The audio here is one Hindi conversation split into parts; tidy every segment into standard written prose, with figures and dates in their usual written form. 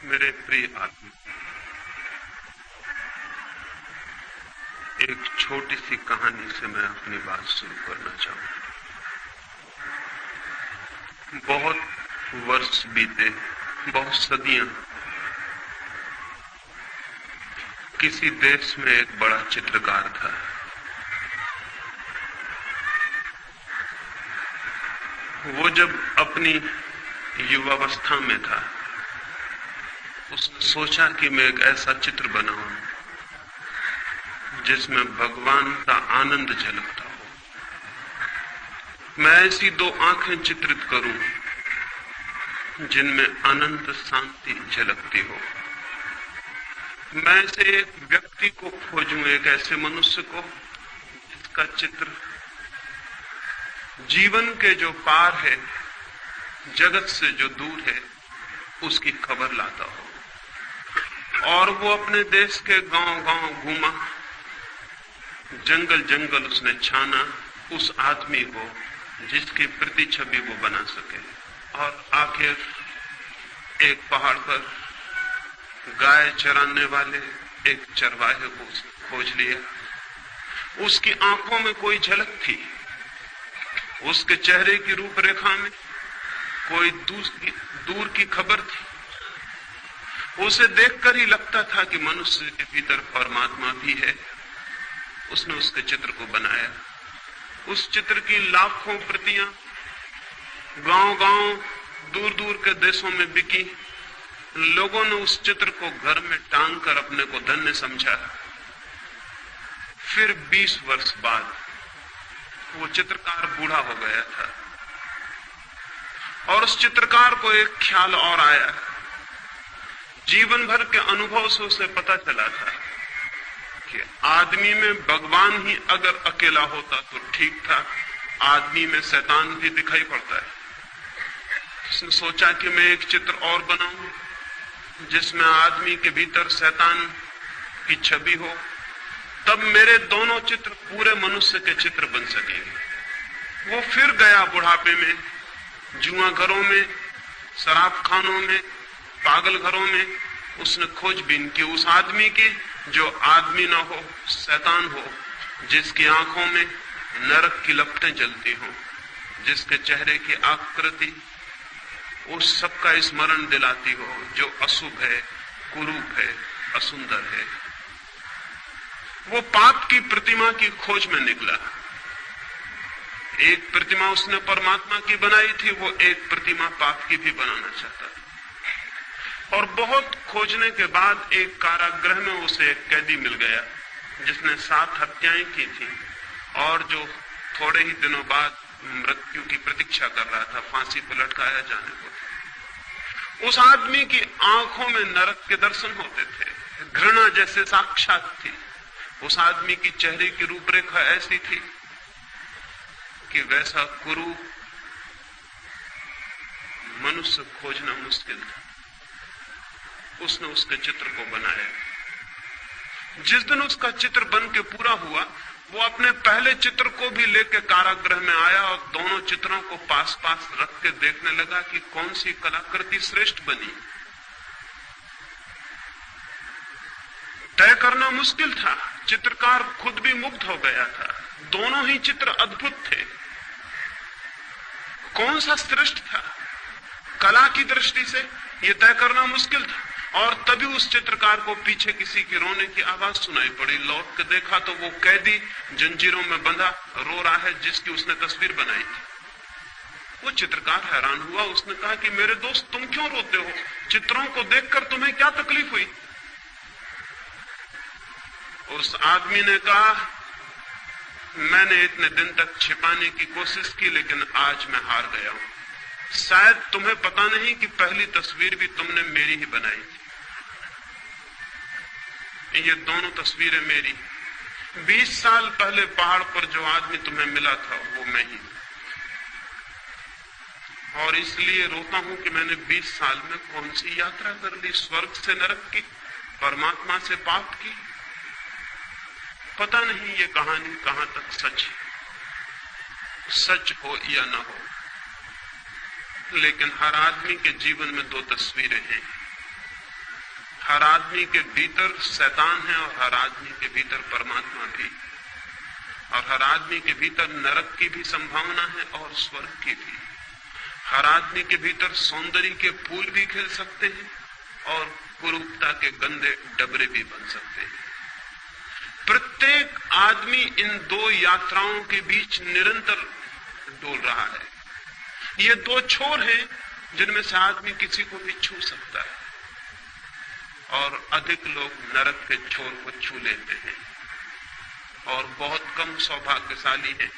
मेरे प्रिय आत्मा, एक छोटी सी कहानी से मैं अपनी बात शुरू करना चाहूंगा। बहुत वर्ष बीते, बहुत सदियां, किसी देश में एक बड़ा चित्रकार था। वो जब अपनी युवावस्था में था, उसने सोचा कि मैं एक ऐसा चित्र बनाऊं जिसमें भगवान का आनंद झलकता हो। मैं ऐसी दो आंखें चित्रित करूं जिनमें अनंत शांति झलकती हो। मैं ऐसे एक व्यक्ति को खोजूं, एक ऐसे मनुष्य को जिसका चित्र जीवन के जो पार है, जगत से जो दूर है, उसकी खबर लाता हो। और वो अपने देश के गांव-गांव घूमा, जंगल जंगल उसने छाना उस आदमी को जिसकी प्रति छवि वो बना सके। और आखिर एक पहाड़ पर गाय चराने वाले एक चरवाहे को उसने खोज लिया। उसकी आंखों में कोई झलक थी, उसके चेहरे की रूपरेखा में कोई दूर की खबर थी। उसे देखकर ही लगता था कि मनुष्य के भीतर परमात्मा भी है। उसने उसके चित्र को बनाया। उस चित्र की लाखों प्रतियां गांव-गांव, दूर-दूर के देशों में बिकी। लोगों ने उस चित्र को घर में टांग कर अपने को धन्य समझा। फिर 20 वर्ष बाद वो चित्रकार बूढ़ा हो गया था और उस चित्रकार को एक ख्याल और आया। जीवन भर के अनुभव से उसे पता चला था कि आदमी में भगवान ही अगर अकेला होता तो ठीक था, आदमी में शैतान भी दिखाई पड़ता है। उसने सोचा कि मैं एक चित्र और बनाऊं जिसमें आदमी के भीतर शैतान की छवि हो, तब मेरे दोनों चित्र पूरे मनुष्य के चित्र बन सकेंगे। वो फिर गया बुढ़ापे में, जुआ घरों में, शराब खानों में, पागल घरों में। उसने खोजबीन की उस आदमी की जो आदमी ना हो, शैतान हो, जिसकी आंखों में नरक की लपटें जलती हों, जिसके चेहरे की आकृति उस सब का स्मरण दिलाती हो जो अशुभ है, कुरूप है, असुंदर है। वो पाप की प्रतिमा की खोज में निकला। एक प्रतिमा उसने परमात्मा की बनाई थी, वो एक प्रतिमा पाप की भी बनाना चाहता था। और बहुत खोजने के बाद एक कारागृह में उसे एक कैदी मिल गया जिसने 7 हत्याएं की थी और जो थोड़े ही दिनों बाद मृत्यु की प्रतीक्षा कर रहा था, फांसी पर लटकाया जाने को। उस आदमी की आंखों में नरक के दर्शन होते थे, घृणा जैसे साक्षात थी। उस आदमी की चेहरे की रूपरेखा ऐसी थी कि वैसा कुरूप मनुष्य खोजना मुश्किल था। उसने उसके चित्र को बनाया। जिस दिन उसका चित्र बन के पूरा हुआ, वो अपने पहले चित्र को भी लेकर कारागृह में आया और दोनों चित्रों को पास पास रख के देखने लगा कि कौन सी कलाकृति श्रेष्ठ बनी। तय करना मुश्किल था। चित्रकार खुद भी मुग्ध हो गया था। दोनों ही चित्र अद्भुत थे। कौन सा श्रेष्ठ था कला की दृष्टि से, यह तय करना मुश्किल था। और तभी उस चित्रकार को पीछे किसी के रोने की आवाज सुनाई पड़ी। लौट के देखा तो वो कैदी जंजीरों में बंधा रो रहा है जिसकी उसने तस्वीर बनाई थी। वो चित्रकार हैरान हुआ। उसने कहा कि मेरे दोस्त, तुम क्यों रोते हो? चित्रों को देखकर तुम्हें क्या तकलीफ हुई? उस आदमी ने कहा, मैंने इतने दिन तक छिपाने की कोशिश की, लेकिन आज मैं हार गया हूं। शायद तुम्हें पता नहीं कि पहली तस्वीर भी तुमने मेरी ही बनाई थी। ये दोनों तस्वीरें मेरी। 20 साल पहले पहाड़ पर जो आदमी तुम्हें मिला था वो मैं ही। और इसलिए रोता हूं कि मैंने 20 साल में कौन सी यात्रा कर ली, स्वर्ग से नरक की, परमात्मा से पाप की। पता नहीं ये कहानी कहां तक सच हो या ना हो, लेकिन हर आदमी के जीवन में 2 तस्वीरें हैं। हर आदमी के भीतर शैतान है और हर आदमी के भीतर परमात्मा भी, और हर आदमी के भीतर नरक की भी संभावना है और स्वर्ग की भी। हर आदमी के भीतर सौंदर्य के फूल भी खिल सकते हैं और कुरूपता के गंदे डबरे भी बन सकते हैं। प्रत्येक आदमी इन दो यात्राओं के बीच निरंतर डोल रहा है। ये दो छोर हैं जिनमें से आदमी किसी को भी छू सकता है, और अधिक लोग नरक के छोर को छू लेते हैं, और बहुत कम सौभाग्यशाली हैं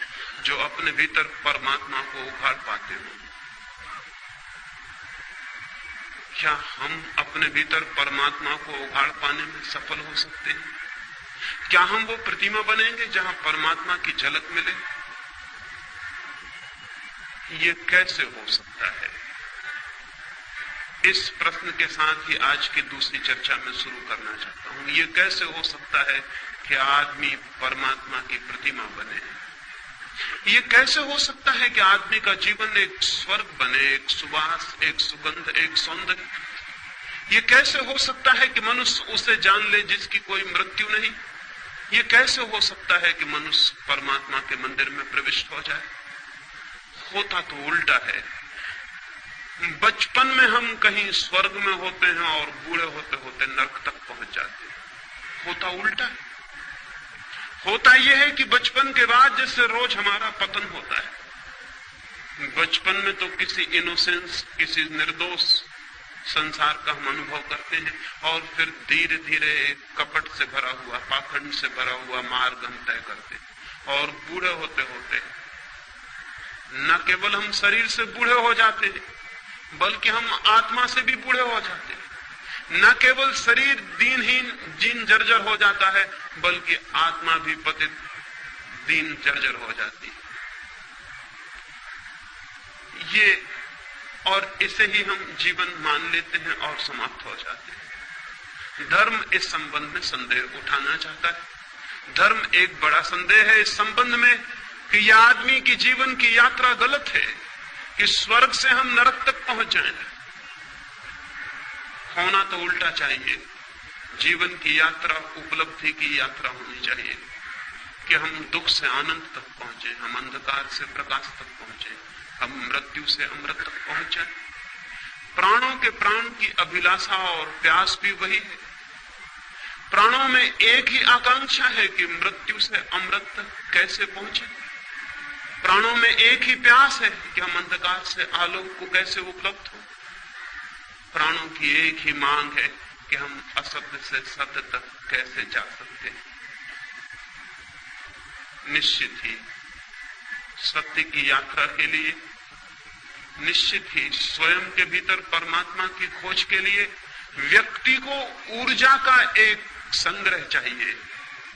जो अपने भीतर परमात्मा को उखाड़ पाते हैं। क्या हम अपने भीतर परमात्मा को उखाड़ पाने में सफल हो सकते हैं? क्या हम वो प्रतिमा बनेंगे जहां परमात्मा की झलक मिले? ये कैसे हो सकता है? इस प्रश्न के साथ ही आज की दूसरी चर्चा में शुरू करना चाहता हूं। ये कैसे हो सकता है कि आदमी परमात्मा की प्रतिमा बने? ये कैसे हो सकता है कि आदमी का जीवन एक स्वर्ग बने, एक सुवास, एक सुगंध, एक सौंदर्य? ये कैसे हो सकता है कि मनुष्य उसे जान ले जिसकी कोई मृत्यु नहीं? ये कैसे हो सकता है कि मनुष्य परमात्मा के मंदिर में प्रविष्ट हो जाए? होता तो उल्टा है। बचपन में हम कहीं स्वर्ग में होते हैं और बूढ़े होते होते नरक तक पहुंच जाते हैं। होता उल्टा है। होता यह है कि बचपन के बाद जैसे रोज हमारा पतन होता है। बचपन में तो किसी इनोसेंस, किसी निर्दोष संसार का हम अनुभव करते हैं, और फिर धीरे धीरे कपट से भरा हुआ, पाखंड से भरा हुआ मार्ग हम तय करते हैं। और बूढ़े होते होते न केवल हम शरीर से बूढ़े हो जाते हैं, बल्कि हम आत्मा से भी बूढ़े हो जाते हैं। न केवल शरीर दीनहीन, जीन जर्जर हो जाता है, बल्कि आत्मा भी पतित, दीन जर्जर हो जाती है। ये और इसे ही हम जीवन मान लेते हैं और समाप्त हो जाते हैं। धर्म इस संबंध में संदेह उठाना चाहता है। धर्म एक बड़ा संदेह है इस संबंध में कि यह आदमी की जीवन की यात्रा गलत है, कि स्वर्ग से हम नरक तक पहुंच जाएं। होना तो उल्टा चाहिए। जीवन की यात्रा उपलब्धि की यात्रा होनी चाहिए, कि हम दुख से आनंद तक पहुंचे, हम अंधकार से प्रकाश तक पहुंचे, हम मृत्यु से अमृत तक पहुंच जाए। प्राणों के प्राण की अभिलाषा और प्यास भी वही है। प्राणों में एक ही आकांक्षा है कि मृत्यु से अमृत तक कैसे पहुंचे। प्राणों में एक ही प्यास है कि हम अंधकार से आलोक को कैसे उपलब्ध हो। प्राणों की एक ही मांग है कि हम असत्य से सत्य तक कैसे जा सकते हैं। निश्चित ही सत्य की यात्रा के लिए, निश्चित ही स्वयं के भीतर परमात्मा की खोज के लिए व्यक्ति को ऊर्जा का एक संग्रह चाहिए,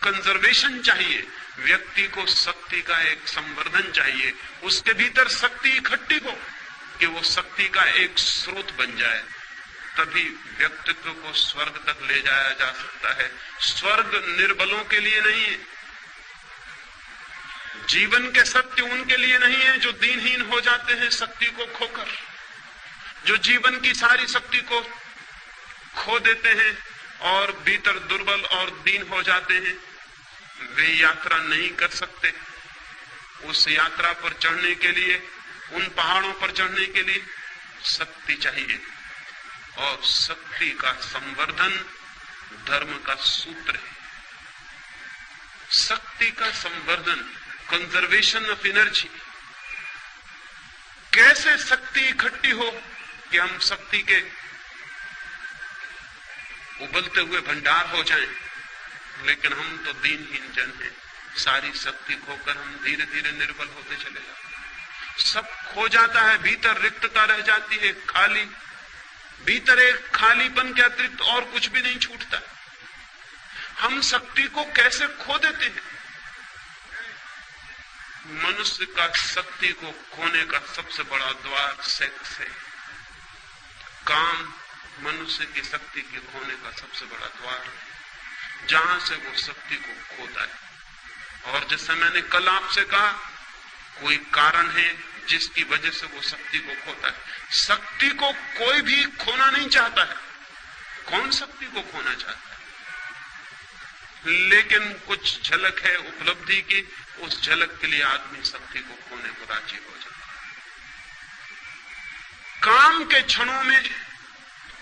कंजर्वेशन चाहिए। व्यक्ति को शक्ति का एक संवर्धन चाहिए। उसके भीतर शक्ति इकट्ठी हो कि वो शक्ति का एक स्रोत बन जाए, तभी व्यक्तित्व को स्वर्ग तक ले जाया जा सकता है। स्वर्ग निर्बलों के लिए नहीं है। जीवन के सत्य उनके लिए नहीं है जो दीनहीन हो जाते हैं शक्ति को खोकर, जो जीवन की सारी शक्ति को खो देते हैं और भीतर दुर्बल और दीन हो जाते हैं। वे यात्रा नहीं कर सकते। उस यात्रा पर चढ़ने के लिए, उन पहाड़ों पर चढ़ने के लिए शक्ति चाहिए, और शक्ति का संवर्धन धर्म का सूत्र है। शक्ति का संवर्धन, कंजर्वेशन ऑफ एनर्जी। कैसे शक्ति इकट्ठी हो कि हम शक्ति के उबलते हुए भंडार हो जाएं, लेकिन हम तो दीनहीन जन हैं। सारी शक्ति खोकर हम धीरे धीरे निर्बल होते चले जाते। सब खो जाता है, भीतर रिक्तता रह जाती है, खाली। भीतर एक खालीपन के अतिरिक्त और कुछ भी नहीं छूटता। हम शक्ति को कैसे खो देते हैं? मनुष्य का शक्ति को खोने का सबसे बड़ा द्वार सेक्स है। काम मनुष्य की शक्ति के खोने का सबसे बड़ा द्वार है, जहां से वो शक्ति को खोता है। और जैसे मैंने कल आपसे कहा, कोई कारण है जिसकी वजह से वो शक्ति को खोता है। शक्ति को कोई भी खोना नहीं चाहता है। कौन शक्ति को खोना चाहता है? लेकिन कुछ झलक है उपलब्धि की, उस झलक के लिए आदमी शक्ति को खोने को राजी हो जाता है। काम के क्षणों में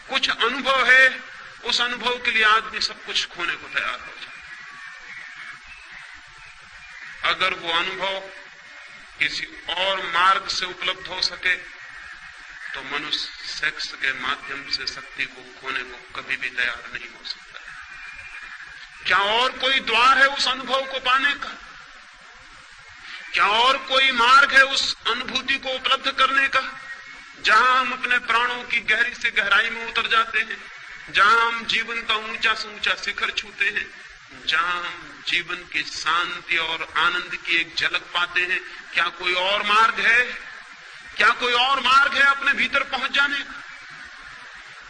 कुछ अनुभव है, उस अनुभव के लिए आदमी सब कुछ खोने को तैयार हो जाता है। अगर वो अनुभव किसी और मार्ग से उपलब्ध हो सके तो मनुष्य सेक्स के माध्यम से शक्ति को खोने को कभी भी तैयार नहीं हो सकता। क्या और कोई द्वार है उस अनुभव को पाने का? क्या और कोई मार्ग है उस अनुभूति को उपलब्ध करने का, जहां हम अपने प्राणों की गहरी से गहराई में उतर जाते हैं, जहां हम जीवन का ऊंचा से ऊंचा शिखर छूते हैं, जहां हम जीवन की शांति और आनंद की एक झलक पाते हैं? क्या कोई और मार्ग है? क्या कोई और मार्ग है अपने भीतर पहुंच जाने का?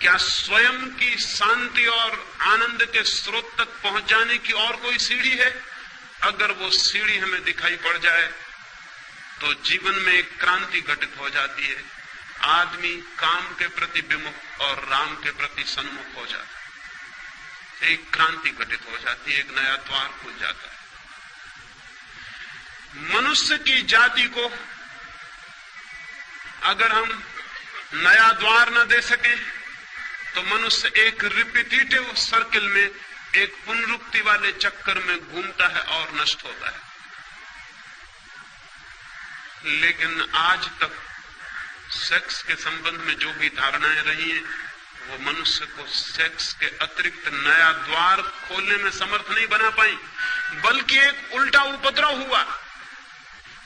क्या स्वयं की शांति और आनंद के स्रोत तक पहुंच जाने की और कोई सीढ़ी है? अगर वो सीढ़ी हमें दिखाई पड़ जाए तो जीवन में एक क्रांति घटित हो जाती है। आदमी काम के प्रति विमुख और राम के प्रति सन्मुख हो जाता है। एक क्रांति घटित हो जाती है, एक नया द्वार खुल जाता है। मनुष्य की जाति को अगर हम नया द्वार न दे सकें तो मनुष्य एक रिपीटेटिव सर्किल में, एक पुनरुक्ति वाले चक्कर में घूमता है और नष्ट होता है। लेकिन आज तक सेक्स के संबंध में जो भी धारणाएं रही हैं, वो मनुष्य को सेक्स के अतिरिक्त नया द्वार खोलने में समर्थ नहीं बना पाई, बल्कि एक उल्टा उपद्रव हुआ।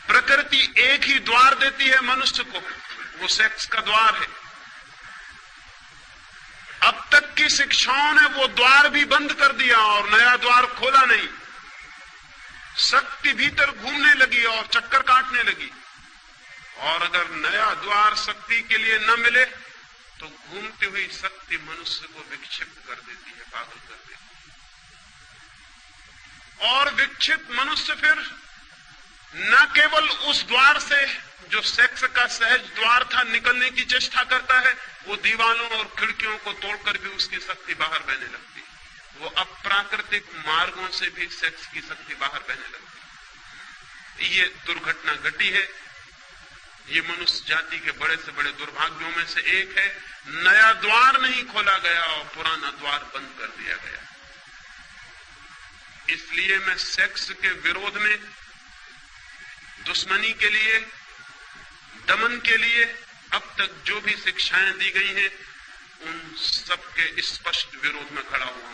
प्रकृति एक ही द्वार देती है मनुष्य को, वो सेक्स का द्वार है। अब तक की शिक्षाओं ने वो द्वार भी बंद कर दिया और नया द्वार खोला नहीं। शक्ति भीतर घूमने लगी और चक्कर काटने लगी, और अगर नया द्वार शक्ति के लिए न मिले तो घूमती हुई शक्ति मनुष्य को विक्षिप्त कर देती है, पागल कर देती है। और विक्षिप्त मनुष्य फिर न केवल उस द्वार से जो सेक्स का सहज द्वार था निकलने की चेष्टा करता है, वो दीवालों और खिड़कियों को तोड़कर भी उसकी शक्ति बाहर बहने लगती है। वो अप्राकृतिक मार्गों से भी सेक्स की शक्ति बाहर बहने लगती है। ये दुर्घटना घटी है। ये मनुष्य जाति के बड़े से बड़े दुर्भाग्यों में से एक है। नया द्वार नहीं खोला गया और पुराना द्वार बंद कर दिया गया। इसलिए मैं सेक्स के विरोध में, दुश्मनी के लिए, दमन के लिए अब तक जो भी शिक्षाएं दी गई हैं, उन सबके स्पष्ट विरोध में खड़ा हुआ।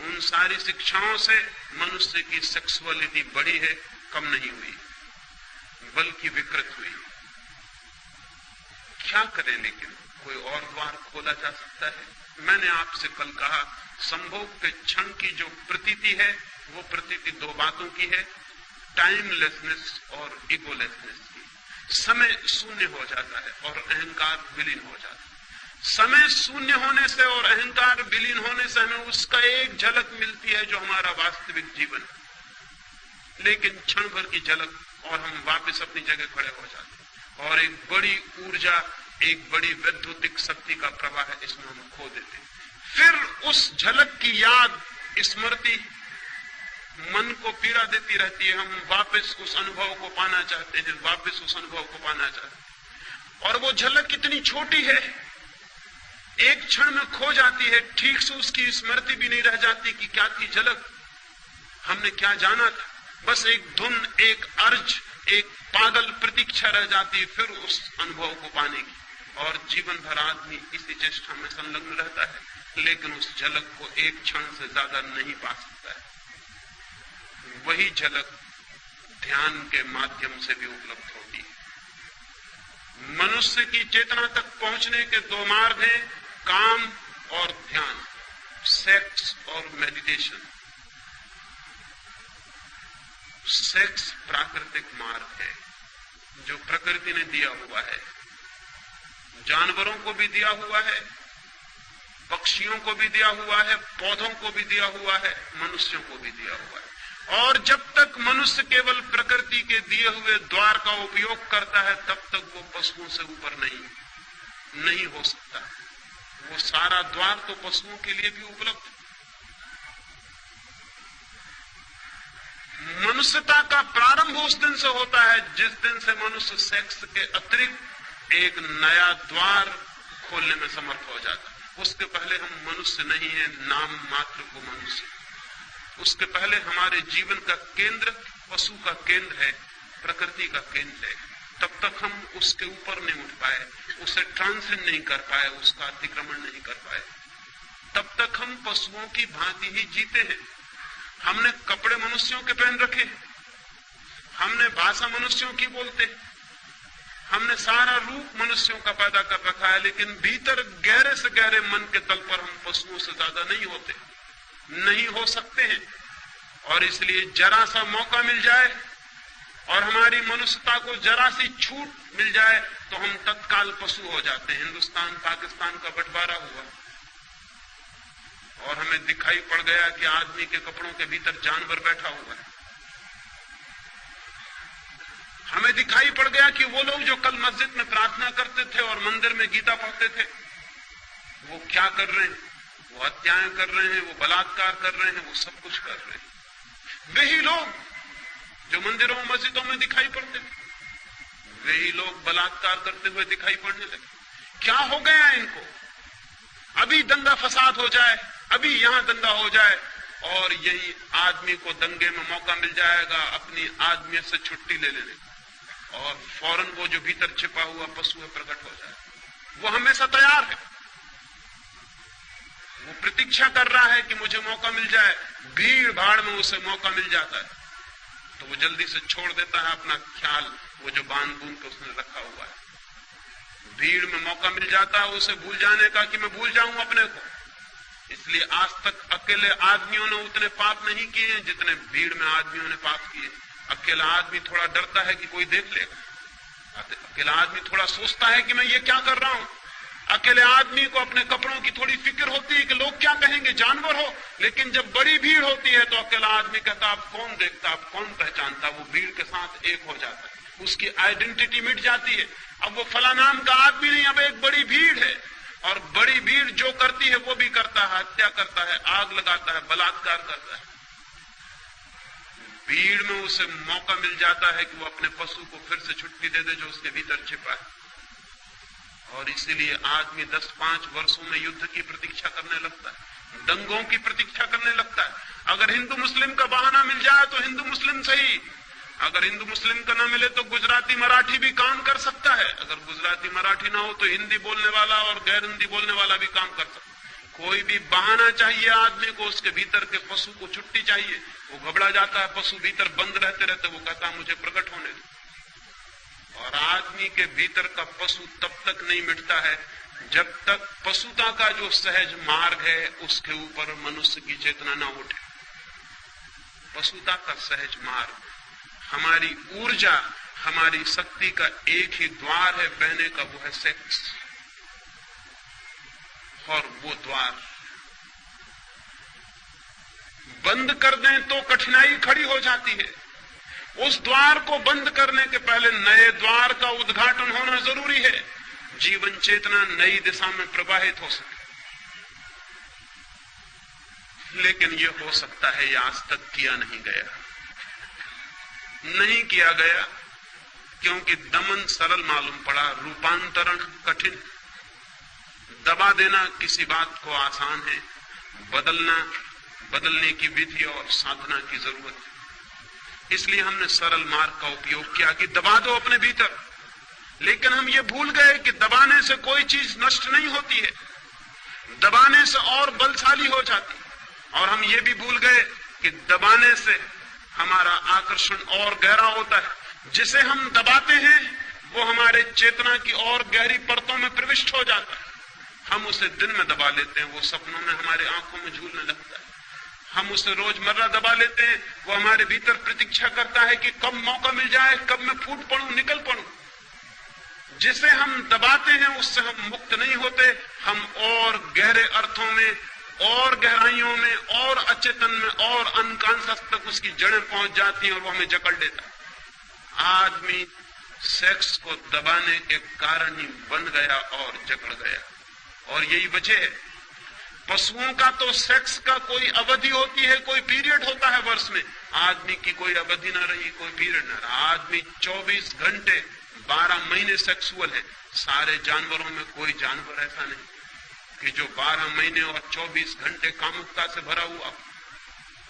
उन सारी शिक्षाओं से मनुष्य की सेक्सुअलिटी बढ़ी है, कम नहीं हुई, बल्कि विकृत हुई। क्या करें? लेकिन कोई और द्वार खोला जा सकता है? मैंने आपसे कल कहा, संभोग के क्षण की जो प्रतीति है, वो प्रतीति दो बातों की है, टाइमलेसनेस और इगोलेसनेस की। समय शून्य हो जाता है और अहंकार विलीन हो जाता है। समय शून्य होने से और अहंकार विलीन होने से हमें उसका एक झलक मिलती है जो हमारा वास्तविक जीवन है। लेकिन क्षण भर की झलक और हम वापस अपनी जगह खड़े हो जाते हैं, और एक बड़ी ऊर्जा, एक बड़ी वैद्युतिक शक्ति का प्रवाह है, इसमें हम खो देते हैं। फिर उस झलक की याद, स्मृति मन को पीड़ा देती रहती है। हम वापस उस अनुभव को पाना चाहते हैं, वापस उस अनुभव को पाना चाहते हैं। और वो झलक कितनी छोटी है, एक क्षण में खो जाती है। ठीक से उसकी स्मृति भी नहीं रह जाती कि क्या थी झलक, हमने क्या जाना था। बस एक धुन, एक अर्ज, एक पागल प्रतीक्षा रह जाती है फिर उस अनुभव को पाने की। और जीवन भर आदमी इसी चेष्टा में संलग्न रहता है, लेकिन उस झलक को एक क्षण से ज्यादा नहीं पा सकता है। वही झलक ध्यान के माध्यम से भी उपलब्ध होती है। मनुष्य की चेतना तक पहुंचने के दो मार्ग हैं, काम और ध्यान, सेक्स और मेडिटेशन। सेक्स प्राकृतिक मार्ग है जो प्रकृति ने दिया हुआ है, जानवरों को भी दिया हुआ है, पक्षियों को भी दिया हुआ है, पौधों को भी दिया हुआ है, मनुष्यों को भी दिया हुआ है। और जब तक मनुष्य केवल प्रकृति के दिए हुए द्वार का उपयोग करता है, तब तक वो पशुओं से ऊपर नहीं हो सकता। वो सारा द्वार तो पशुओं के लिए भी उपलब्ध है। मनुष्यता का प्रारंभ उस दिन से होता है जिस दिन से मनुष्य सेक्स के अतिरिक्त एक नया द्वार खोलने में समर्थ हो जाता है। उसके पहले हम मनुष्य नहीं है, नाम मात्र को मनुष्य। उसके पहले हमारे जीवन का केंद्र पशु का केंद्र है, प्रकृति का केंद्र है। तब तक हम उसके ऊपर नहीं उठ पाए, उसे ट्रांसेंड नहीं कर पाए, उसका अतिक्रमण नहीं कर पाए। तब तक हम पशुओं की भांति ही जीते हैं। हमने कपड़े मनुष्यों के पहन रखे, हमने भाषा मनुष्यों की बोलते, हमने सारा रूप मनुष्यों का पैदा कर रखा है, लेकिन भीतर गहरे से गहरे मन के तल पर हम पशुओं से ज्यादा नहीं होते, नहीं हो सकते हैं। और इसलिए जरा सा मौका मिल जाए और हमारी मनुष्यता को जरा सी छूट मिल जाए तो हम तत्काल पशु हो जाते हैं। हिंदुस्तान पाकिस्तान का बंटवारा हुआ और हमें दिखाई पड़ गया कि आदमी के कपड़ों के भीतर जानवर बैठा हुआ है। हमें दिखाई पड़ गया कि वो लोग जो कल मस्जिद में प्रार्थना करते थे और मंदिर में गीता पढ़ते थे, वो क्या कर रहे हैं? वो हत्याएं कर रहे हैं, वो बलात्कार कर रहे हैं, वो सब कुछ कर रहे हैं। वही लोग जो मंदिरों मस्जिदों में दिखाई पड़ते थे, वही लोग बलात्कार करते हुए दिखाई पड़ने लगे। क्या हो गया इनको? अभी दंगा फसाद हो जाए, अभी यहां दंगा हो जाए और यही आदमी को दंगे में मौका मिल जाएगा अपनी आदमी से छुट्टी ले लेने का, और फौरन वो जो भीतर छिपा हुआ पशु है प्रकट हो जाए। वो हमेशा तैयार है, वो प्रतीक्षा कर रहा है कि मुझे मौका मिल जाए। भीड़ भाड़ में उसे मौका मिल जाता है तो वो जल्दी से छोड़ देता है अपना ख्याल, वो जो बांध बूंद के उसने रखा हुआ है। भीड़ में मौका मिल जाता है उसे भूल जाने का कि मैं भूल जाऊं अपने को। इसलिए आज तक अकेले आदमियों ने उतने पाप नहीं किए हैं जितने भीड़ में आदमियों ने पाप किए। अकेला आदमी थोड़ा डरता है कि कोई देख लेगा, अकेला आदमी थोड़ा सोचता है कि मैं ये क्या कर रहा हूं। अकेले आदमी को अपने कपड़ों की थोड़ी फिक्र होती है कि लोग क्या कहेंगे, जानवर हो। लेकिन जब बड़ी भीड़ होती है तो अकेला आदमी कहता आप कौन देखता, आप कौन पहचानता। वो भीड़ के साथ एक हो जाता है, उसकी आइडेंटिटी मिट जाती है। अब वो फला नाम का आदमी नहीं, अब एक बड़ी भीड़ है और बड़ी भीड़ जो करती है वो भी करता है, हत्या करता है, आग लगाता है, बलात्कार करता है। भीड़ में उसे मौका मिल जाता है कि वो अपने पशु को फिर से छुट्टी दे दे जो उसके भीतर छिपा है। और इसीलिए आदमी 10-5 वर्षों में युद्ध की प्रतीक्षा करने लगता है, दंगों की प्रतीक्षा करने लगता है। अगर हिंदू मुस्लिम का बहाना मिल जाए तो हिंदू मुस्लिम सही, अगर हिंदू मुस्लिम का ना मिले तो गुजराती मराठी भी काम कर सकता है। अगर गुजराती मराठी ना हो तो हिंदी बोलने वाला और गैर हिंदी बोलने वाला भी काम कर सकता है। कोई भी बहाना चाहिए आदमी को, उसके भीतर के पशु को छुट्टी चाहिए। वो घबरा जाता है, पशु भीतर बंद रहते रहते वो कहता है मुझे प्रकट होने दो। और आदमी के भीतर का पशु तब तक नहीं मिटता है जब तक पशुता का जो सहज मार्ग है उसके ऊपर मनुष्य की चेतना ना उठे। पशुता का सहज मार्ग, हमारी ऊर्जा, हमारी शक्ति का एक ही द्वार है बहने का, वो है सेक्स। और वो द्वार बंद कर दें तो कठिनाई खड़ी हो जाती है। उस द्वार को बंद करने के पहले नए द्वार का उद्घाटन होना जरूरी है, जीवन चेतना नई दिशा में प्रवाहित हो सके। लेकिन यह हो सकता है यह आज तक किया नहीं गया, नहीं किया गया क्योंकि दमन सरल मालूम पड़ा, रूपांतरण कठिन। दबा देना किसी बात को आसान है, बदलने की विधि और साधना की जरूरत है। इसलिए हमने सरल मार्ग का उपयोग किया कि दबा दो अपने भीतर। लेकिन हम ये भूल गए कि दबाने से कोई चीज नष्ट नहीं होती है, दबाने से और बलशाली हो जाती। और हम ये भी भूल गए कि दबाने से हमारा आकर्षण और गहरा होता है। जिसे हम दबाते हैं वो हमारे चेतना की और गहरी परतों में प्रविष्ट हो जाता है। हम उसे दिन में दबा लेते हैं, वो सपनों में हमारे आंखों में झूलने लगता है। हम उसे रोजमर्रा दबा लेते हैं, वो हमारे भीतर प्रतीक्षा करता है कि कब मौका मिल जाए, कब मैं फूट पड़ूं, निकल पड़ूं। जिसे हम दबाते हैं उससे हम मुक्त नहीं होते, हम और गहरे अर्थों में और गहराइयों में और अचेतन में और अनकॉन्शियस तक उसकी जड़ें पहुंच जाती हैं और वो हमें जकड़ लेता है। आदमी सेक्स को दबाने के कारण ही बन गया और जकड़ गया। और यही वजह है, पशुओं का तो सेक्स का कोई अवधि होती है, कोई पीरियड होता है वर्ष में। आदमी की कोई अवधि ना रही, कोई पीरियड ना रहा। आदमी 24 घंटे 12 महीने सेक्सुअल है। सारे जानवरों में कोई जानवर ऐसा नहीं कि जो 12 महीने और 24 घंटे कामुकता से भरा हुआ।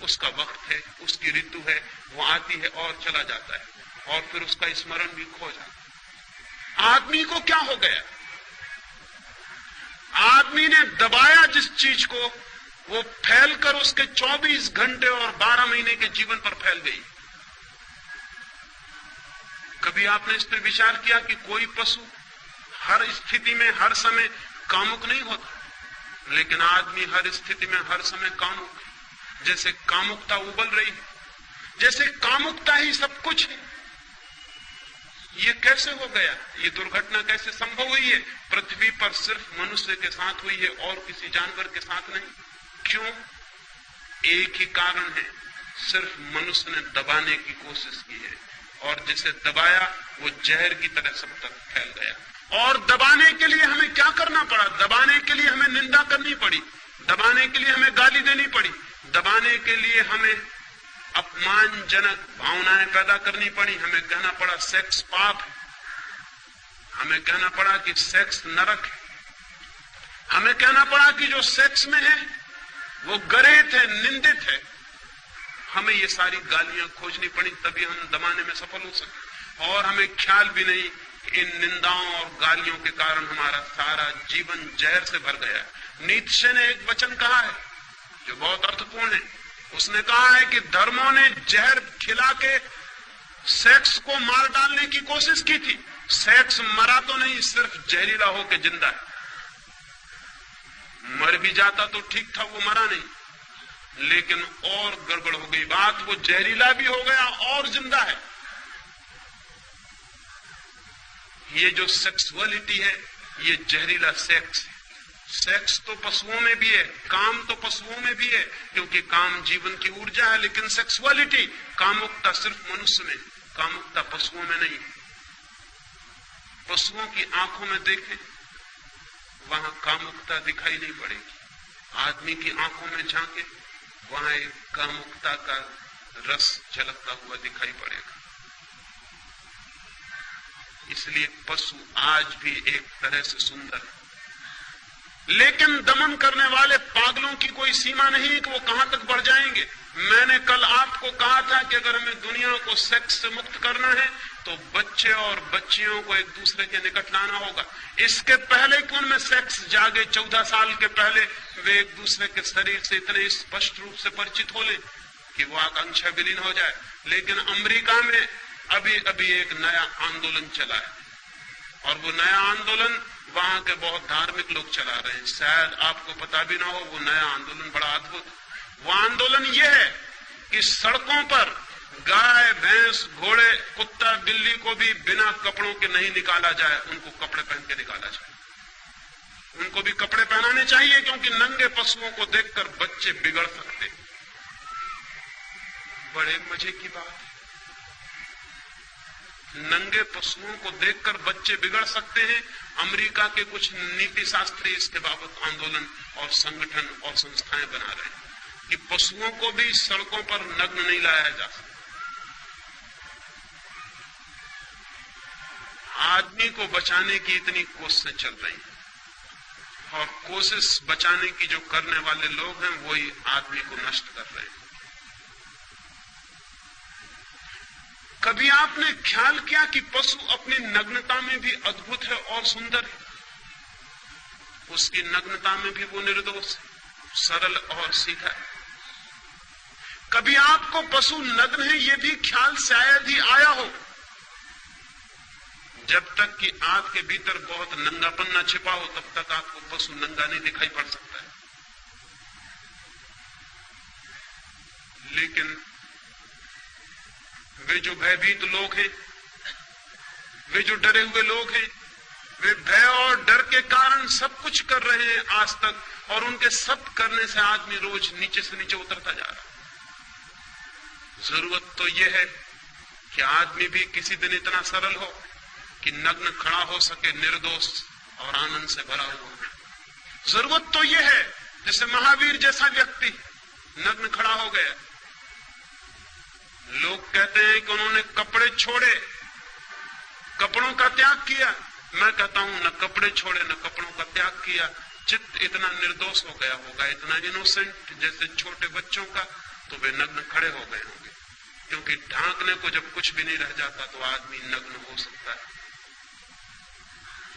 उसका वक्त है, उसकी ऋतु है, वो आती है और चला जाता है, और फिर उसका स्मरण भी खो जाता है। आदमी को क्या हो गया? आदमी ने दबाया जिस चीज को, वो फैलकर उसके 24 घंटे और 12 महीने के जीवन पर फैल गई। कभी आपने इस पर विचार किया कि कोई पशु हर स्थिति में हर समय कामुक नहीं होता, लेकिन आदमी हर स्थिति में हर समय कामुक है। जैसे कामुकता उबल रही है, जैसे कामुकता ही सब कुछ है। ये कैसे हो गया? ये दुर्घटना कैसे संभव हुई है? पृथ्वी पर सिर्फ मनुष्य के साथ हुई है और किसी जानवर के साथ नहीं। क्यों? एक ही कारण है, सिर्फ मनुष्य ने दबाने की कोशिश की है, और जिसे दबाया वो जहर की तरह सब तक फैल गया। और दबाने के लिए हमें क्या करना पड़ा? दबाने के लिए हमें निंदा करनी पड़ी, दबाने के लिए हमें गाली देनी पड़ी, दबाने के लिए हमें अपमानजनक भावनाएं पैदा करनी पड़ी। हमें कहना पड़ा सेक्स पाप है, हमें कहना पड़ा कि सेक्स नरक है, हमें कहना पड़ा कि जो सेक्स में है वो गरेत है, निंदित है। हमें ये सारी गालियां खोजनी पड़ी, तभी हम दबाने में सफल हो सके। और हमें ख्याल भी नहीं कि इन निंदाओं और गालियों के कारण हमारा सारा जीवन जहर से भर गया। नीत्शे ने एक वचन कहा है जो बहुत अर्थपूर्ण है। उसने कहा है कि धर्मों ने जहर खिला के सेक्स को मार डालने की कोशिश की थी। सेक्स मरा तो नहीं, सिर्फ जहरीला होकर जिंदा है। मर भी जाता तो ठीक था, वो मरा नहीं। लेकिन और गड़बड़ हो गई बात, वो जहरीला भी हो गया और जिंदा है। ये जो सेक्सुअलिटी है, ये जहरीला सेक्स है। सेक्स तो पशुओं में भी है, काम तो पशुओं में भी है, क्योंकि काम जीवन की ऊर्जा है। लेकिन सेक्सुअलिटी, कामुकता सिर्फ मनुष्य में, कामुकता पशुओं में नहीं। पशुओं की आंखों में देखें, वहां कामुकता दिखाई नहीं पड़ेगी। आदमी की आंखों में झांके, वहां एक कामुकता का रस झलकता हुआ दिखाई पड़ेगा। इसलिए पशु आज भी एक तरह से सुंदर है, लेकिन दमन करने वाले पागलों की कोई सीमा नहीं है कि वो कहां तक बढ़ जाएंगे। मैंने कल आपको कहा था कि अगर हमें दुनिया को सेक्स से मुक्त करना है तो बच्चे और बच्चियों को एक दूसरे के निकट लाना होगा। इसके पहले कि उनमें सेक्स जागे, 14 साल के पहले वे एक दूसरे के शरीर से इतने स्पष्ट रूप से परिचित हो ले कि वो आकांक्षा विलीन हो जाए। लेकिन अमेरिका में अभी अभी एक नया आंदोलन चला है, और वो नया आंदोलन वहां के बहुत धार्मिक लोग चला रहे हैं। शायद आपको पता भी ना हो, वो नया आंदोलन बड़ा अद्भुत। वो आंदोलन ये है कि सड़कों पर गाय, भैंस, घोड़े, कुत्ता, बिल्ली को भी बिना कपड़ों के नहीं निकाला जाए, उनको कपड़े पहन के निकाला जाए। उनको भी कपड़े पहनाने चाहिए, क्योंकि नंगे पशुओं को देखकर बच्चे बिगड़ सकते। बड़े मजे की बात है, नंगे पशुओं को देखकर बच्चे बिगड़ सकते हैं। अमेरिका के कुछ नीति शास्त्री इसके बाबत आंदोलन और संगठन और संस्थाएं बना रहे हैं कि पशुओं को भी सड़कों पर नग्न नहीं लाया जा सकता। आदमी को बचाने की इतनी कोशिशें चल रही हैं, और कोशिश बचाने की जो करने वाले लोग हैं वही आदमी को नष्ट कर रहे हैं। कभी आपने ख्याल किया कि पशु अपनी नग्नता में भी अद्भुत है और सुंदर है? उसकी नग्नता में भी वो निर्दोष है, सरल और सीधा है। कभी आपको पशु नग्न है ये भी ख्याल शायद ही आया हो, जब तक कि आपके भीतर बहुत नंगापन न छिपा हो तब तक आपको पशु नंगा नहीं दिखाई पड़ सकता है। लेकिन वे जो भयभीत लोग हैं, वे जो डरे हुए लोग हैं, वे भय और डर के कारण सब कुछ कर रहे हैं आज तक, और उनके सब करने से आदमी रोज नीचे से नीचे उतरता जा रहा है। जरूरत तो यह है कि आदमी भी किसी दिन इतना सरल हो कि नग्न खड़ा हो सके, निर्दोष और आनंद से भरा हुआ। जरूरत तो यह है जैसे महावीर जैसा व्यक्ति नग्न खड़ा हो गया। लोग कहते हैं कि उन्होंने कपड़े छोड़े, कपड़ों का त्याग किया। मैं कहता हूं न कपड़े छोड़े न कपड़ों का त्याग किया, चित्त इतना निर्दोष हो गया होगा, इतना इनोसेंट जैसे छोटे बच्चों का, तो वे नग्न खड़े हो गए होंगे। क्योंकि ढांकने को जब कुछ भी नहीं रह जाता तो आदमी नग्न हो सकता है।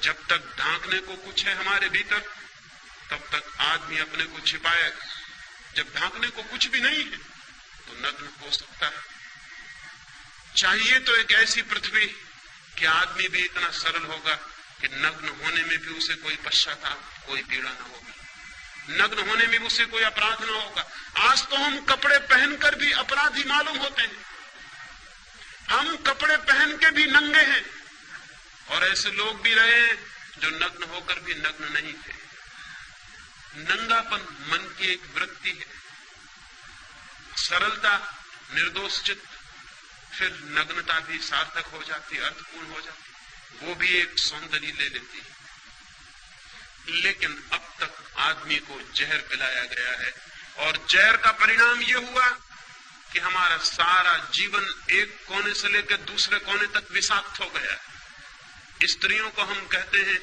जब तक ढांकने को कुछ है हमारे भीतर तब तक आदमी अपने को छिपाएगा। जब ढांकने को कुछ भी नहीं है तो नग्न हो सकता है। चाहिए तो एक ऐसी पृथ्वी कि आदमी भी इतना सरल होगा कि नग्न होने में भी उसे कोई पश्चाताप, कोई पीड़ा न होगी, नग्न होने में भी उसे कोई अपराध न होगा। आज तो हम कपड़े पहनकर भी अपराधी मालूम होते हैं, हम कपड़े पहन के भी नंगे हैं, और ऐसे लोग भी रहे हैं जो नग्न होकर भी नग्न नहीं थे। नंगापन मन की एक वृत्ति है, सरलता, निर्दोष चित्त, फिर नग्नता भी सार्थक हो जाती, अर्थपूर्ण हो जाती, वो भी एक सौंदर्य ले लेती है। लेकिन अब तक आदमी को जहर पिलाया गया है, और जहर का परिणाम ये हुआ कि हमारा सारा जीवन एक कोने से लेकर दूसरे कोने तक विषाक्त हो गया है। स्त्रियों को हम कहते हैं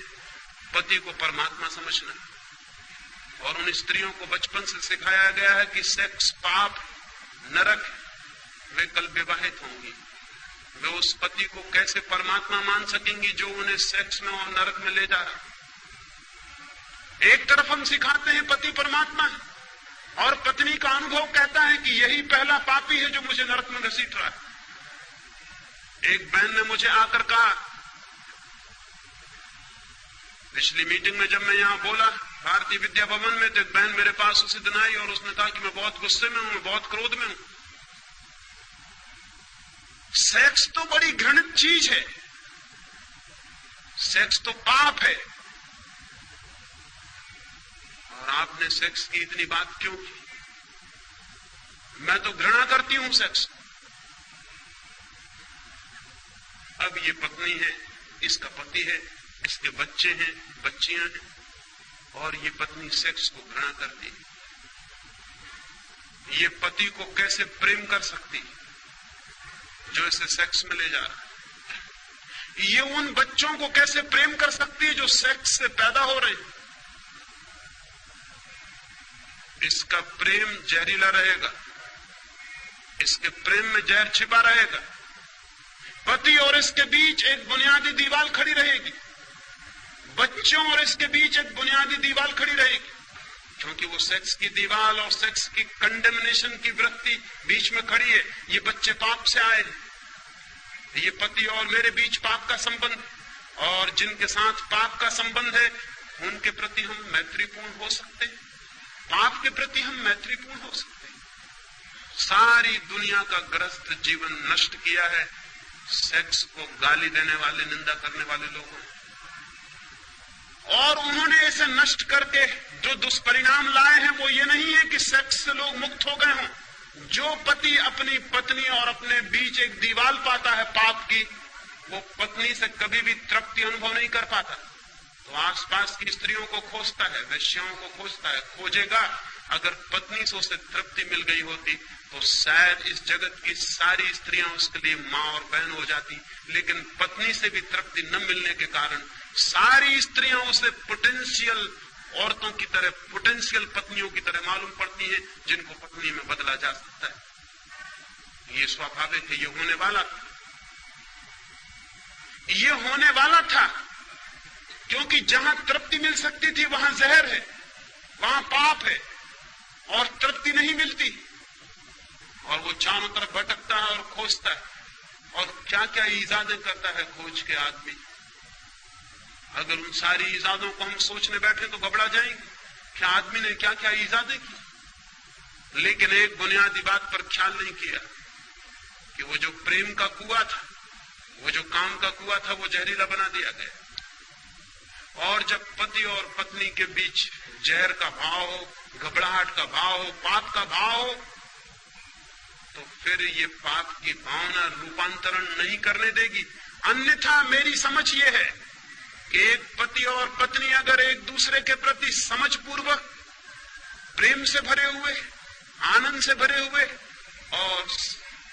पति को परमात्मा समझना, और उन स्त्रियों को बचपन से सिखाया गया है कि सेक्स पाप, नरक। वे कल विवाहित होंगी, वे उस पति को कैसे परमात्मा मान सकेंगी जो उन्हें सेक्स में और नरक में ले जा रहा। एक तरफ हम सिखाते हैं पति परमात्मा है, और पत्नी का अनुभव कहता है कि यही पहला पापी है जो मुझे नरक में घसीट रहा है। एक बहन ने मुझे आकर कहा, पिछली मीटिंग में जब मैं यहां बोला भारतीय विद्या भवन में, तो एक बहन मेरे पास उसी दिन आई और उसने कहा कि मैं बहुत गुस्से में हूं, मैं बहुत क्रोध में हूं। सेक्स तो बड़ी घृणित चीज है, सेक्स तो पाप है, और आपने सेक्स की इतनी बात क्यों की? मैं तो घृणा करती हूं सेक्स। अब ये पत्नी है, इसका पति है, इसके बच्चे हैं, बच्चियां हैं, और ये पत्नी सेक्स को घृणा करती है। ये पति को कैसे प्रेम कर सकती जो इसे सेक्स में ले जा रहा है? ये उन बच्चों को कैसे प्रेम कर सकती है जो सेक्स से पैदा हो रहे हैं? इसका प्रेम जहरीला रहेगा, इसके प्रेम में जहर छिपा रहेगा। पति और इसके बीच एक बुनियादी दीवार खड़ी रहेगी, बच्चों और इसके बीच एक बुनियादी दीवार खड़ी रहेगी, क्योंकि वो सेक्स की दीवार और सेक्स की कंडेमनेशन की वृत्ति बीच में खड़ी है। ये बच्चे पाप से आए, ये पति और मेरे बीच पाप का संबंध, और जिनके साथ पाप का संबंध है उनके प्रति हम मैत्रीपूर्ण हो सकते हैं, पाप के प्रति हम मैत्रीपूर्ण हो सकते हैं। सारी दुनिया का ग्रस्त जीवन नष्ट किया है सेक्स को गाली देने वाले, निंदा करने वाले लोगों ने, और उन्होंने इसे नष्ट करके जो दुष्परिणाम लाए हैं वो ये नहीं है कि सेक्स से लोग मुक्त हो गए हों। जो पति अपनी पत्नी और अपने बीच एक दीवार पाता है पाप की, वो पत्नी से कभी भी तृप्ति अनुभव नहीं कर पाता, तो आसपास की स्त्रियों को खोजता है, वेश्याओं को खोजता है, खोजेगा। अगर पत्नी से उसे तृप्ति मिल गई होती तो शायद इस जगत की सारी स्त्रियां उसके लिए मां और बहन हो जाती, लेकिन पत्नी से भी तृप्ति न मिलने के कारण सारी स्त्रियां उसे पोटेंशियल औरतों की तरह, पोटेंशियल पत्नियों की तरह मालूम पड़ती हैं, जिनको पत्नी में बदला जा सकता है। ये स्वाभाविक है, ये होने वाला था, ये होने वाला था, क्योंकि जहां तृप्ति मिल सकती थी वहां जहर है, वहां पाप है, और तृप्ति नहीं मिलती, और वो चारों तरफ भटकता है और खोजता है, और क्या क्या इजादें करता है खोज के आदमी। अगर उन सारी इजादों को हम सोचने बैठे तो घबरा जाएंगे कि आदमी ने क्या क्या इजादें की। लेकिन एक बुनियादी बात पर ख्याल नहीं किया कि वो जो प्रेम का कुआं था, वो जो काम का कुआं था, वो जहरीला बना दिया गया। और जब पति और पत्नी के बीच जहर का भाव हो, घबराहट का भाव हो, पाप का भाव हो, तो फिर ये पाप की भावना रूपांतरण नहीं करने देगी। अन्यथा मेरी समझ ये है कि एक पति और पत्नी अगर एक दूसरे के प्रति समझ पूर्वक, प्रेम से भरे हुए, आनंद से भरे हुए और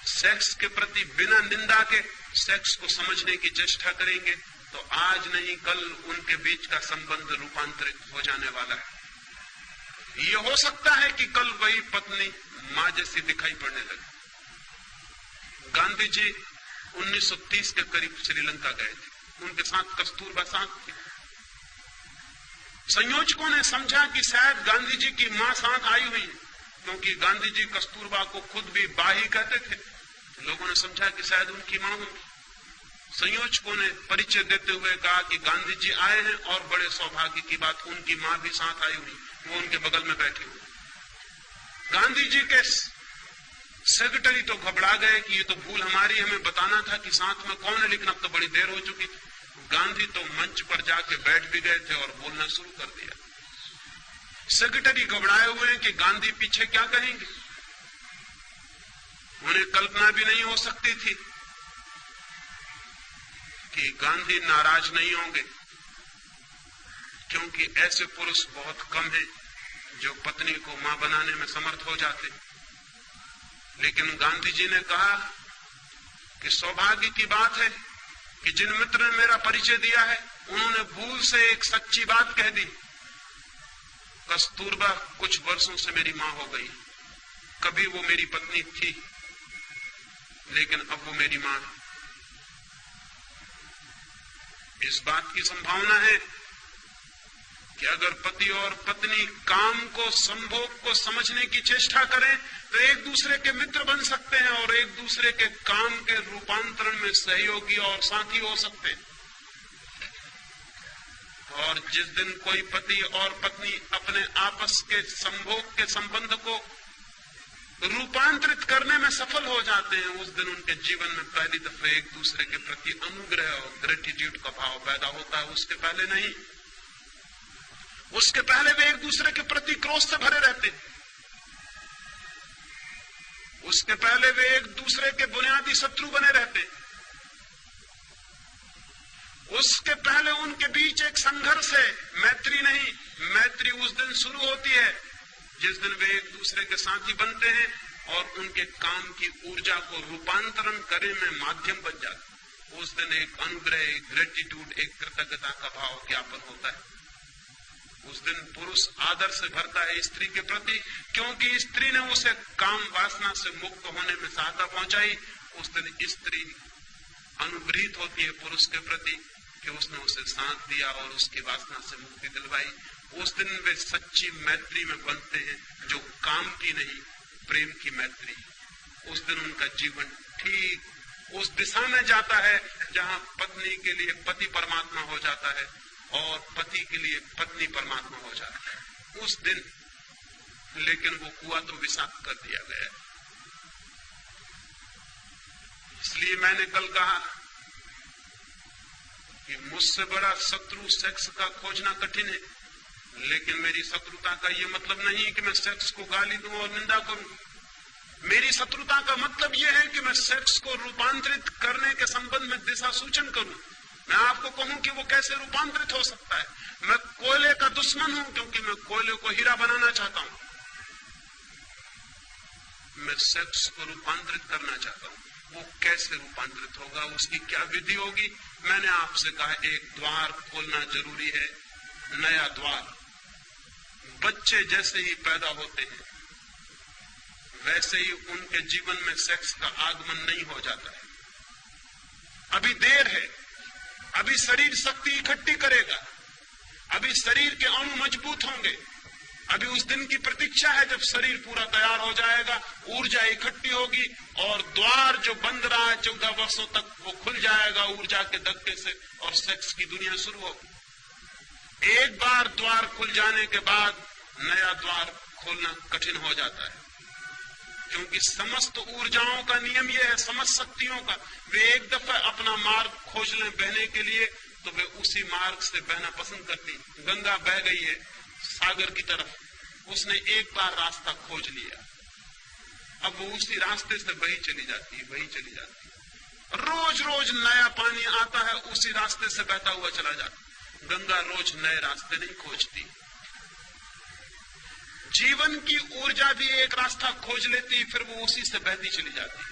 सेक्स के प्रति बिना निंदा के सेक्स को समझने की चेष्टा करेंगे तो आज नहीं कल उनके बीच का संबंध रूपांतरित हो जाने वाला है। ये हो सकता है कि कल वही पत्नी मां जैसी दिखाई पड़ने लगे। गांधी जी 1930 के करीब श्रीलंका गए थे, उनके साथ कस्तूरबा साथ थी। संयोजकों ने समझा कि शायद गांधी जी की मां साथ आई हुई है, क्योंकि गांधी जी कस्तूरबा को खुद भी बाही कहते थे। लोगों ने समझा कि शायद उनकी मां होगी। संयोजकों ने परिचय देते हुए कहा कि गांधी जी आए हैं और बड़े सौभाग्य की बात उनकी मां भी साथ आई हुई, वो उनके बगल में बैठी हुई। गांधी जी के सेक्रेटरी तो घबरा गए कि ये तो भूल हमारी, हमें बताना था कि साथ में कौन है, लेकिन अब तो बड़ी देर हो चुकी थी। गांधी तो मंच पर जाके बैठ भी गए थे और बोलना शुरू कर दिया। सेक्रेटरी घबराए हुए हैं कि गांधी पीछे क्या कहेंगे। उन्हें कल्पना भी नहीं हो सकती थी कि गांधी नाराज नहीं होंगे, क्योंकि ऐसे पुरुष बहुत कम हैं जो पत्नी को मां बनाने में समर्थ हो जाते। लेकिन गांधी जी ने कहा कि सौभाग्य की बात है कि जिन मित्र ने मेरा परिचय दिया है उन्होंने भूल से एक सच्ची बात कह दी। कस्तूरबा कुछ वर्षों से मेरी मां हो गई, कभी वो मेरी पत्नी थी लेकिन अब वो मेरी मां है। इस बात की संभावना है कि अगर पति और पत्नी काम को, संभोग को समझने की चेष्टा करें तो एक दूसरे के मित्र बन सकते हैं और एक दूसरे के काम के रूपांतरण में सहयोगी और साथी हो सकते हैं। और जिस दिन कोई पति और पत्नी अपने आपस के संभोग के संबंध को रूपांतरित करने में सफल हो जाते हैं, उस दिन उनके जीवन में पहली दफे एक दूसरे के प्रति अनुग्रह और ग्रेटिट्यूड का भाव पैदा होता है। उसके पहले नहीं। उसके पहले वे एक दूसरे के प्रति क्रोध से भरे रहते हैं। उसके पहले वे एक दूसरे के बुनियादी शत्रु बने रहते हैं। उसके पहले उनके बीच एक संघर्ष है, मैत्री नहीं। मैत्री उस दिन शुरू होती है जिस दिन वे एक दूसरे के साथी बनते हैं और उनके काम की ऊर्जा को रूपांतरण करने में माध्यम बन जाते। उस दिन एक अनुग्रह, एक ग्रेटिट्यूड, एक कृतज्ञता का भाव ज्ञापन होता है। उस दिन पुरुष आदर से भरता है स्त्री के प्रति, क्योंकि स्त्री ने उसे काम वासना से मुक्त होने में सहायता पहुंचाई। उस दिन स्त्री अनुग्रहित होती है पुरुष के प्रति कि उसने उसे साथ दिया और उसकी वासना से मुक्ति दिलवाई। उस दिन वे सच्ची मैत्री में बनते हैं, जो काम की नहीं, प्रेम की मैत्री। उस दिन उनका जीवन ठीक उस दिशा में जाता है जहां पत्नी के लिए पति परमात्मा हो जाता है और पति के लिए पत्नी परमात्मा हो जाता है उस दिन। लेकिन वो कुआं तो विषाक्त कर दिया गया। इसलिए मैंने कल कहा कि मुझसे बड़ा शत्रु सेक्स का खोजना कठिन है, लेकिन मेरी शत्रुता का ये मतलब नहीं कि मैं सेक्स को गाली दूं और निंदा करूं। मेरी शत्रुता का मतलब यह है कि मैं सेक्स को रूपांतरित करने के संबंध में दिशा सूचन करूं। मैं आपको कहूं कि वो कैसे रूपांतरित हो सकता है। मैं कोयले का दुश्मन हूं क्योंकि मैं कोयले को हीरा बनाना चाहता हूं। मैं सेक्स को रूपांतरित करना चाहता हूं। वो कैसे रूपांतरित होगा, उसकी क्या विधि होगी? मैंने आपसे कहा एक द्वार खोलना जरूरी है, नया द्वार। बच्चे जैसे ही पैदा होते हैं वैसे ही उनके जीवन में सेक्स का आगमन नहीं हो जाता है। अभी देर है, अभी शरीर शक्ति इकट्ठी करेगा, अभी शरीर के अणु मजबूत होंगे। अभी उस दिन की प्रतीक्षा है जब शरीर पूरा तैयार हो जाएगा, ऊर्जा इकट्ठी होगी और द्वार जो बंद रहा है 14 वर्षों तक वो खुल जाएगा ऊर्जा के धक्के से और सेक्स की दुनिया शुरू होगी। एक बार द्वार खुल जाने के बाद नया द्वार खोलना कठिन हो जाता है, क्योंकि समस्त ऊर्जाओं का नियम यह है, समस्त शक्तियों का। वे एक दफा अपना मार्ग खोज लें बहने के लिए तो वे उसी मार्ग से बहना पसंद करती। गंगा बह गई है सागर की तरफ, उसने एक बार रास्ता खोज लिया, अब वो उसी रास्ते से बही चली जाती है, बही चली जाती है। रोज रोज नया पानी आता है, उसी रास्ते से बहता हुआ चला जाता है। गंगा रोज नए रास्ते नहीं खोजती। जीवन की ऊर्जा भी एक रास्ता खोज लेती, फिर वो उसी से बहती चली जाती।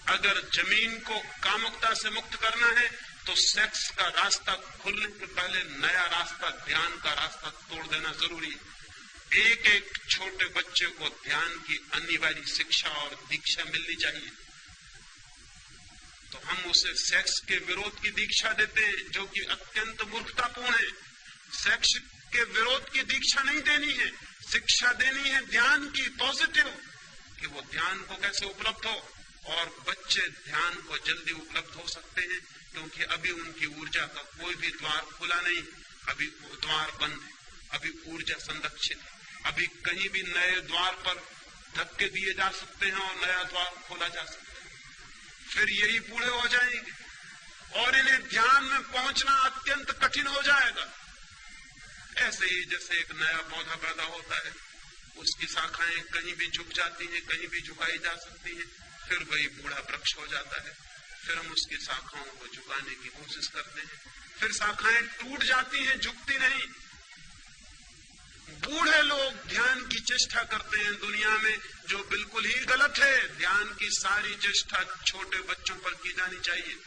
अगर जमीन को कामुकता से मुक्त करना है तो सेक्स का रास्ता खुलने के पहले नया रास्ता, ध्यान का रास्ता तोड़ देना जरूरी है। एक एक छोटे बच्चे को ध्यान की अनिवार्य शिक्षा और दीक्षा मिलनी चाहिए। तो हम उसे सेक्स के विरोध की दीक्षा देते हैं, जो कि अत्यंत मूर्खतापूर्ण है। सेक्स के विरोध की दीक्षा नहीं देनी है, शिक्षा देनी है ध्यान की, पॉजिटिव, कि वो ध्यान को कैसे उपलब्ध हो। और बच्चे ध्यान को जल्दी उपलब्ध हो सकते हैं क्योंकि अभी उनकी ऊर्जा का कोई भी द्वार खुला नहीं, अभी द्वार बंद है, अभी ऊर्जा संरक्षित है। अभी कहीं भी नए द्वार पर धक्के दिए जा सकते हैं और नया द्वार खोला जा सकता है। फिर यही बूढ़े हो जाएंगे और इन्हें ध्यान में पहुंचना अत्यंत कठिन हो जाएगा। ऐसे ही जैसे एक नया पौधा पैदा होता है, उसकी शाखाएं कहीं भी झुक जाती हैं, कहीं भी झुकाई जा सकती हैं, फिर वही बूढ़ा वृक्ष हो जाता है। फिर हम उसकी शाखाओं को झुकाने की कोशिश करते हैं, फिर शाखाएं टूट जाती हैं, झुकती नहीं। बूढ़े लोग ध्यान की चेष्टा करते हैं दुनिया में, जो बिल्कुल ही गलत है। ध्यान की सारी चेष्टा छोटे बच्चों पर की जानी चाहिए।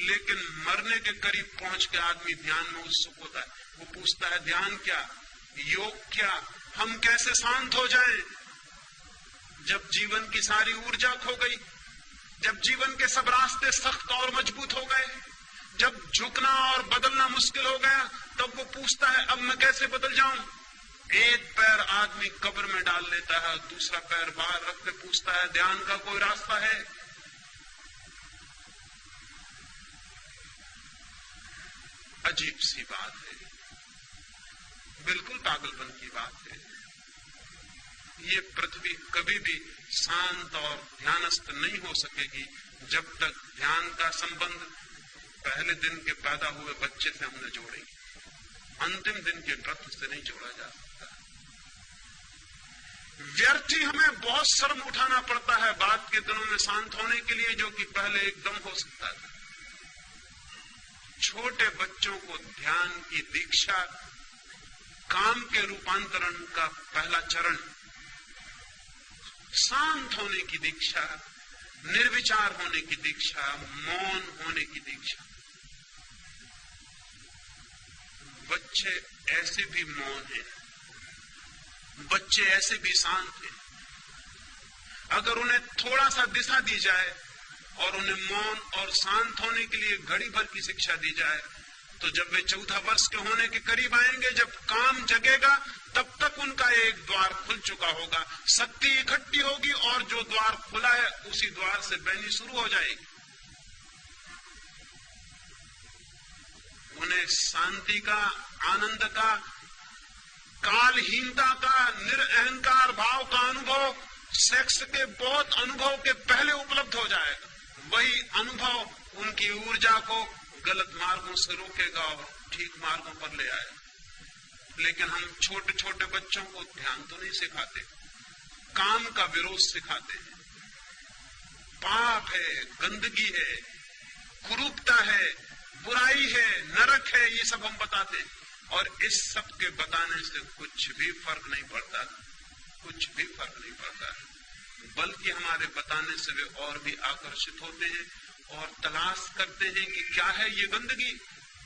लेकिन मरने के करीब पहुंच के आदमी ध्यान में उत्सुक होता है। वो पूछता है ध्यान क्या, योग क्या, हम कैसे शांत हो जाएं? जब जीवन की सारी ऊर्जा खो गई, जब जीवन के सब रास्ते सख्त और मजबूत हो गए, जब झुकना और बदलना मुश्किल हो गया, तब वो पूछता है अब मैं कैसे बदल जाऊं? एक पैर आदमी कब्र में डाल लेता है, दूसरा पैर बाहर रख के पूछता है ध्यान का कोई रास्ता है? अजीब सी बात है, बिल्कुल पागलपन की बात है। ये पृथ्वी कभी भी शांत और ध्यानस्थ नहीं हो सकेगी जब तक ध्यान का संबंध पहले दिन के पैदा हुए बच्चे से हम न जोड़ेंगे। अंतिम दिन के व्रत से नहीं जोड़ा जा सकता। व्यर्थ ही हमें बहुत शर्म उठाना पड़ता है बाद के दिनों में शांत होने के लिए, जो कि पहले एकदम हो सकता था। छोटे बच्चों को ध्यान की दीक्षा काम के रूपांतरण का पहला चरण, शांत होने की दीक्षा, निर्विचार होने की दीक्षा, मौन होने की दीक्षा। बच्चे ऐसे भी मौन हैं, बच्चे ऐसे भी शांत हैं। अगर उन्हें थोड़ा सा दिशा दी जाए और उन्हें मौन और शांत होने के लिए घड़ी भर की शिक्षा दी जाए, तो जब वे 14 वर्ष के होने के करीब आएंगे, जब काम जगेगा, तब तक उनका एक द्वार खुल चुका होगा, शक्ति इकट्ठी होगी और जो द्वार खुला है उसी द्वार से बहनी शुरू हो जाएगी। उन्हें शांति का, आनंद का, कालहीनता का, निरअहंकार भाव का अनुभव सेक्स के बहुत अनुभव के पहले उपलब्ध हो जाएगा। वही अनुभव उनकी ऊर्जा को गलत मार्गों से रोकेगा और ठीक मार्गों पर ले आएगा। लेकिन हम छोटे छोटे बच्चों को ध्यान तो नहीं सिखाते, काम का विरोध सिखाते हैं। पाप है, गंदगी है, कुरूपता है, बुराई है, नरक है, ये सब हम बताते हैं। और इस सब के बताने से कुछ भी फर्क नहीं पड़ता, कुछ भी फर्क नहीं पड़ता, बल्कि हमारे बताने से वे और भी आकर्षित होते हैं और तलाश करते हैं कि क्या है ये गंदगी,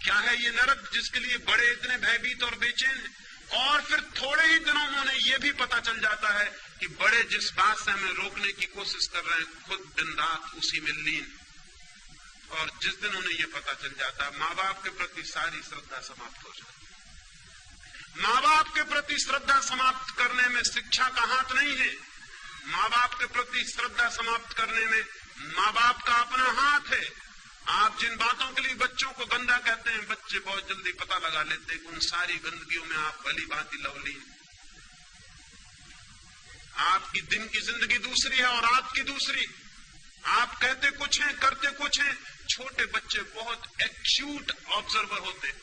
क्या है ये नरक जिसके लिए बड़े इतने भयभीत और बेचैन हैं। और फिर थोड़े ही दिनों में उन्हें यह भी पता चल जाता है कि बड़े जिस बात से हमें रोकने की कोशिश कर रहे हैं, खुद दिन रात उसी में लीन। और जिस दिन उन्हें यह पता चल जाता है, माँ बाप के प्रति सारी श्रद्धा समाप्त हो जाती है। माँ बाप के प्रति श्रद्धा समाप्त करने में शिक्षा का हाथ नहीं है। माँ बाप के प्रति श्रद्धा समाप्त करने में माँ बाप का अपना हाथ है। आप जिन बातों के लिए बच्चों को गंदा कहते हैं, बच्चे बहुत जल्दी पता लगा लेते हैं कि उन सारी गंदगियों में आप भली भांति लवलीन। आपकी दिन की जिंदगी दूसरी है और रात की दूसरी। आप कहते कुछ हैं, करते कुछ हैं। छोटे बच्चे बहुत एक्यूट ऑब्जर्वर होते हैं,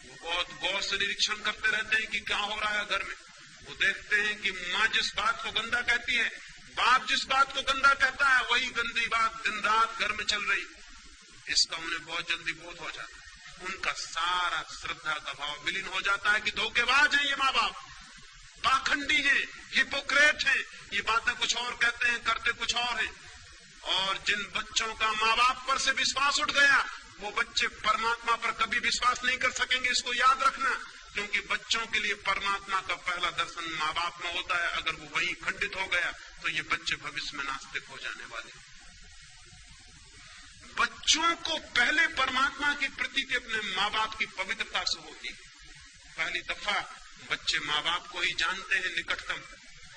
वो बहुत गौर से निरीक्षण करते रहते हैं कि क्या हो रहा है घर में। वो देखते हैं कि माँ जिस बात को गंदा कहती है, बाप जिस बात को गंदा कहता है, वही गंदी बात दिन रात घर में चल रही। इसका उन्हें बहुत जल्दी बोध हो जाता है। उनका सारा श्रद्धा का भाव विलीन हो जाता है कि धोखेबाज हैं ये माँ बाप, पाखंडी हैं, हिपोक्रेट हैं, ये बातें कुछ और कहते हैं, करते कुछ और हैं। और जिन बच्चों का माँ बाप पर से विश्वास उठ गया, वो बच्चे परमात्मा पर कभी विश्वास नहीं कर सकेंगे, इसको याद रखना। क्योंकि बच्चों के लिए परमात्मा का पहला दर्शन माँ बाप में होता है। अगर वो वही खंडित हो गया तो ये बच्चे भविष्य में नास्तिक हो जाने वाले। बच्चों को पहले परमात्मा की प्रतीति अपने माँ बाप की पवित्रता से होती है। पहली दफा बच्चे माँ बाप को ही जानते हैं निकटतम,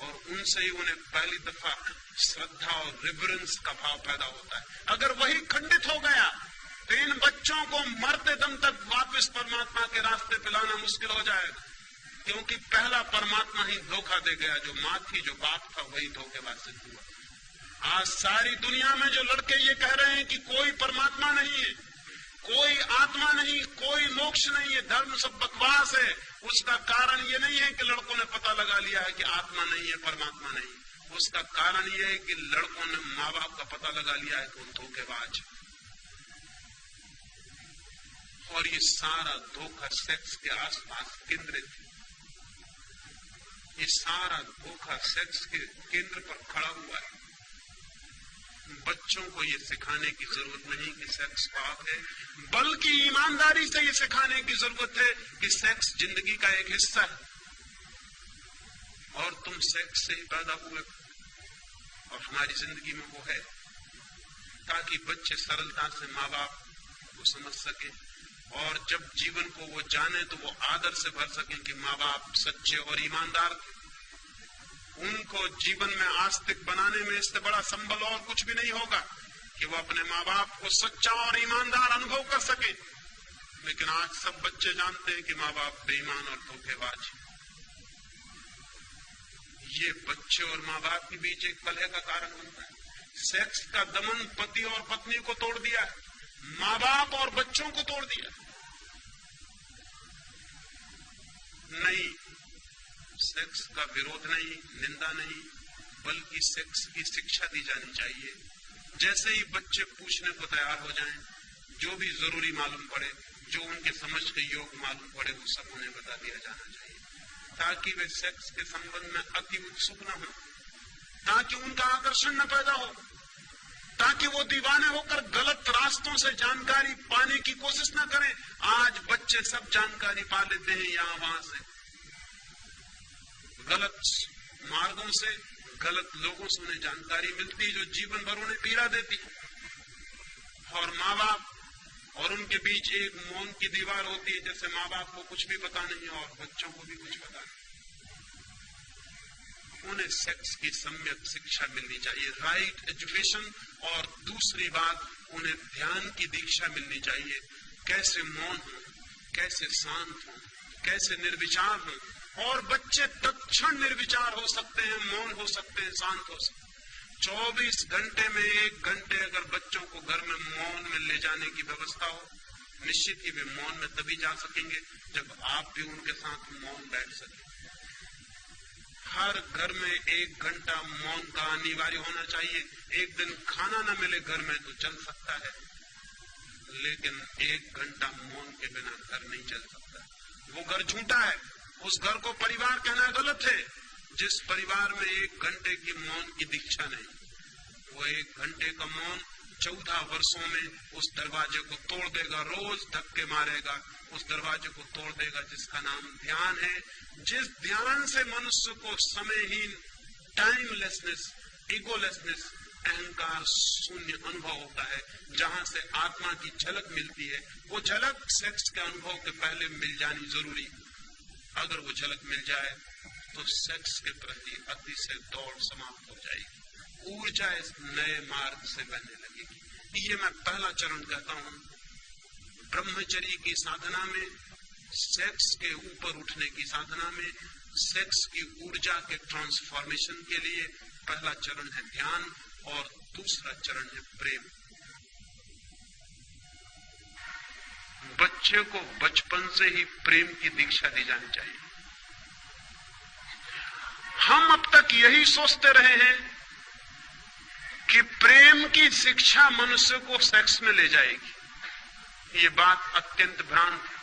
और उनसे ही उन्हें पहली दफा श्रद्धा और रिवरेंस का भाव पैदा होता है। अगर वही खंडित हो गया तो इन बच्चों को मरते दम तक वापस परमात्मा के रास्ते पे लाना मुश्किल हो जाएगा। क्योंकि पहला परमात्मा ही धोखा दे गया, जो माँ थी, जो बाप था, वही धोखेबाज सिद्ध हुआ। आज सारी दुनिया में जो लड़के ये कह रहे हैं कि कोई परमात्मा नहीं है, कोई आत्मा नहीं, कोई मोक्ष नहीं है, धर्म सब बकवास है, उसका कारण ये नहीं है कि लड़कों ने पता लगा लिया है कि आत्मा नहीं है, परमात्मा नहीं। उसका कारण ये है कि लड़कों ने माँ बाप का पता लगा लिया है कि वो धोखेबाज। और ये सारा धोखा सेक्स के आसपास केंद्रित है। ये सारा धोखा सेक्स के केंद्र पर खड़ा हुआ है। बच्चों को ये सिखाने की जरूरत नहीं कि सेक्स पाप है, बल्कि ईमानदारी से ये सिखाने की जरूरत है कि सेक्स जिंदगी का एक हिस्सा है और तुम सेक्स से ही पैदा हुए और हमारी जिंदगी में वो है, ताकि बच्चे सरलता से माँ बाप को समझ सके और जब जीवन को वो जाने तो वो आदर से भर सके कि माँ बाप सच्चे और ईमानदार थे। उनको जीवन में आस्तिक बनाने में इससे बड़ा संबल और कुछ भी नहीं होगा कि वो अपने माँ बाप को सच्चा और ईमानदार अनुभव कर सके। लेकिन आज सब बच्चे जानते हैं कि माँ बाप बेईमान और धोखेबाज। ये बच्चे और माँ बाप के बीच एक कलह का कारण बनता है। सेक्स का दमन पति और पत्नी को तोड़ दिया है, माँ बाप और बच्चों को तोड़ दिया। नहीं, सेक्स का विरोध नहीं, निंदा नहीं, बल्कि सेक्स की शिक्षा दी जानी चाहिए। जैसे ही बच्चे पूछने को तैयार हो जाएं, जो भी जरूरी मालूम पड़े, जो उनके समझ के योग मालूम पड़े, वो सब उन्हें बता दिया जाना चाहिए, ताकि वे सेक्स के संबंध में अति उत्सुक न हो, ताकि उनका आकर्षण न पैदा हो, ताकि वो दीवाने होकर गलत रास्तों से जानकारी पाने की कोशिश न करें। आज बच्चे सब जानकारी पा लेते हैं यहाँ वहां से, गलत मार्गों से, गलत लोगों से उन्हें जानकारी मिलती है जो जीवन भर उन्हें पीड़ा देती है। और माँ बाप और उनके बीच एक मौन की दीवार होती है, जैसे माँ बाप को कुछ भी पता नहीं और बच्चों को भी कुछ पता नहीं। उन्हें सेक्स की सम्यक शिक्षा मिलनी चाहिए, राइट एजुकेशन। और दूसरी बात, उन्हें ध्यान की दीक्षा मिलनी चाहिए, कैसे मौन हो, कैसे शांत हो, कैसे निर्विचार हो। और बच्चे तत्क्षण निर्विचार हो सकते हैं, मौन हो सकते हैं, शांत हो सकते हैं। 24 घंटे में 1 घंटे अगर बच्चों को घर में मौन में ले जाने की व्यवस्था हो, निश्चित ही वे मौन में तभी जा सकेंगे जब आप भी उनके साथ मौन बैठ सकें। हर घर में 1 घंटा मौन का अनिवार्य होना चाहिए। एक दिन खाना न मिले घर में तो चल सकता है, लेकिन 1 घंटा मौन के बिना घर नहीं चल सकता। वो घर झूठा है, उस घर को परिवार कहना गलत है जिस परिवार में 1 घंटे की मौन की दीक्षा नहीं। वो 1 घंटे का मौन 14 वर्षों में उस दरवाजे को तोड़ देगा, रोज धक्के मारेगा, उस दरवाजे को तोड़ देगा जिसका नाम ध्यान है। जिस ध्यान से मनुष्य को समयहीन, टाइमलेसनेस, ईगोलेसनेस, अहंकार शून्य अनुभव होता है, जहां से आत्मा की झलक मिलती है। वो झलक सेक्स के अनुभव के पहले मिल जानी जरूरी। अगर वो झलक मिल जाए तो सेक्स के प्रति अतिशय दौड़ समाप्त हो जाएगी, ऊर्जा इस नए मार्ग से बहने लगेगी। ये मैं पहला चरण कहता हूं। ब्रह्मचर्य की साधना में, सेक्स के ऊपर उठने की साधना में, सेक्स की ऊर्जा के ट्रांसफॉर्मेशन के लिए पहला चरण है ध्यान और दूसरा चरण है प्रेम। बच्चे को बचपन से ही प्रेम की दीक्षा दी जानी चाहिए। हम अब तक यही सोचते रहे हैं कि प्रेम की शिक्षा मनुष्य को सेक्स में ले जाएगी। ये बात अत्यंत भ्रांत है।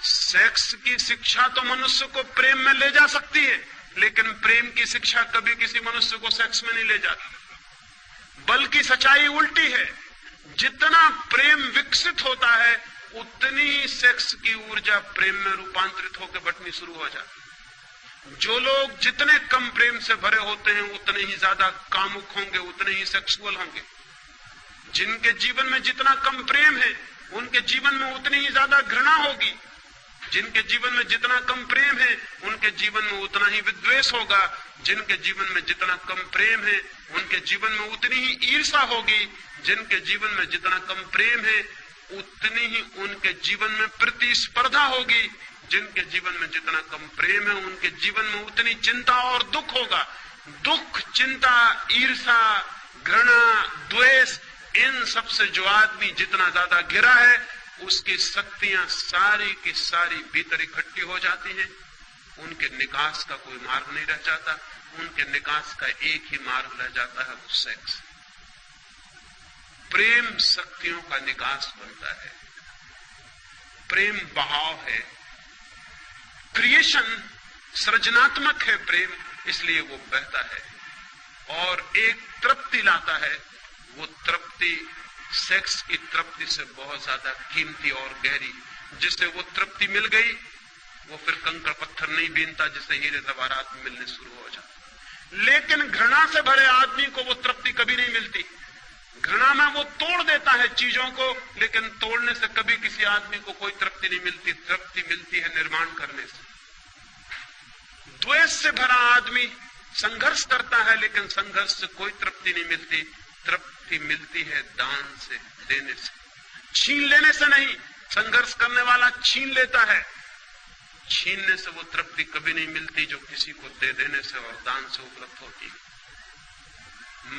सेक्स की शिक्षा तो मनुष्य को प्रेम में ले जा सकती है, लेकिन प्रेम की शिक्षा कभी किसी मनुष्य को सेक्स में नहीं ले जाती। बल्कि सच्चाई उल्टी है, जितना प्रेम विकसित होता है उतनी ही सेक्स की ऊर्जा प्रेम में रूपांतरित होकर बटनी शुरू हो जाती। जो लोग जितने कम प्रेम से भरे होते हैं उतने ही ज्यादा कामुक होंगे, उतने ही सेक्सुअल होंगे। जिनके जीवन में जितना कम प्रेम है उनके जीवन में उतनी ही ज्यादा घृणा होगी। जिनके जीवन में जितना कम प्रेम है उनके जीवन में उतना ही विद्वेष होगा। जिनके जीवन में जितना कम प्रेम है उनके जीवन में उतनी ही ईर्ष्या होगी। जिनके जीवन में जितना कम प्रेम है उतनी ही उनके जीवन में प्रतिस्पर्धा होगी। जिनके जीवन में जितना कम प्रेम है उनके जीवन में उतनी चिंता और दुख होगा। दुख, चिंता, ईर्ष्या, घृणा, द्वेष, इन सबसे जो आदमी जितना ज्यादा घिरा है उसकी शक्तियां सारी की सारी भीतर इकट्ठी हो जाती हैं। उनके निकास का कोई मार्ग नहीं रह जाता। उनके निकास का एक ही मार्ग रह जाता है, वो सेक्स। प्रेम शक्तियों का निकास बनता है। प्रेम बहाव है, क्रिएशन, सृजनात्मक है प्रेम, इसलिए वो बहता है और एक तृप्ति लाता है। वो तृप्ति सेक्स की तृप्ति से बहुत ज्यादा कीमती और गहरी। जिसे वो तृप्ति मिल गई वो फिर कंकड़ पत्थर नहीं बीनता, जिसे हीरे जवाहरात मिलने शुरू हो जाते। लेकिन घृणा से भरे आदमी को वो तृप्ति कभी नहीं मिलती। घृणा में वो तोड़ देता है चीजों को, लेकिन तोड़ने से कभी किसी आदमी को कोई तृप्ति नहीं मिलती। तृप्ति मिलती है निर्माण करने से। द्वेष से भरा आदमी संघर्ष करता है, लेकिन संघर्ष से कोई तृप्ति नहीं मिलती। तृप्ति मिलती है दान से, देने से, छीन लेने से नहीं। संघर्ष करने वाला छीन लेता है, छीनने से वो तृप्ति कभी नहीं मिलती जो किसी को दे देने से और दान से उपलब्ध होती है।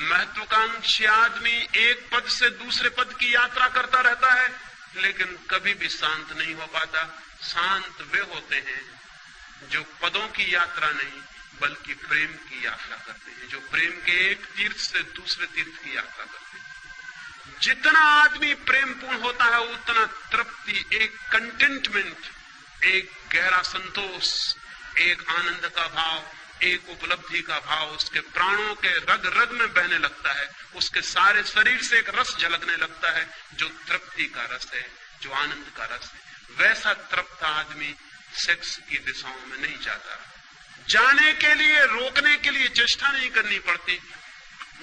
महत्वाकांक्षी आदमी एक पद से दूसरे पद की यात्रा करता रहता है, लेकिन कभी भी शांत नहीं हो पाता। शांत वे होते हैं जो पदों की यात्रा नहीं बल्कि प्रेम की यात्रा करते हैं, जो प्रेम के एक तीर्थ से दूसरे तीर्थ की यात्रा करते हैं। जितना आदमी प्रेमपूर्ण होता है उतना तृप्ति, एक कंटेंटमेंट, एक गहरा संतोष, एक आनंद का भाव, एक उपलब्धि का भाव उसके प्राणों के रग रग में बहने लगता है। उसके सारे शरीर से एक रस झलकने लगता है जो तृप्ति का रस है, जो आनंद का रस है। वैसा तृप्त आदमी सेक्स की दिशाओं में नहीं जाता। जाने के लिए, रोकने के लिए चेष्टा नहीं करनी पड़ती,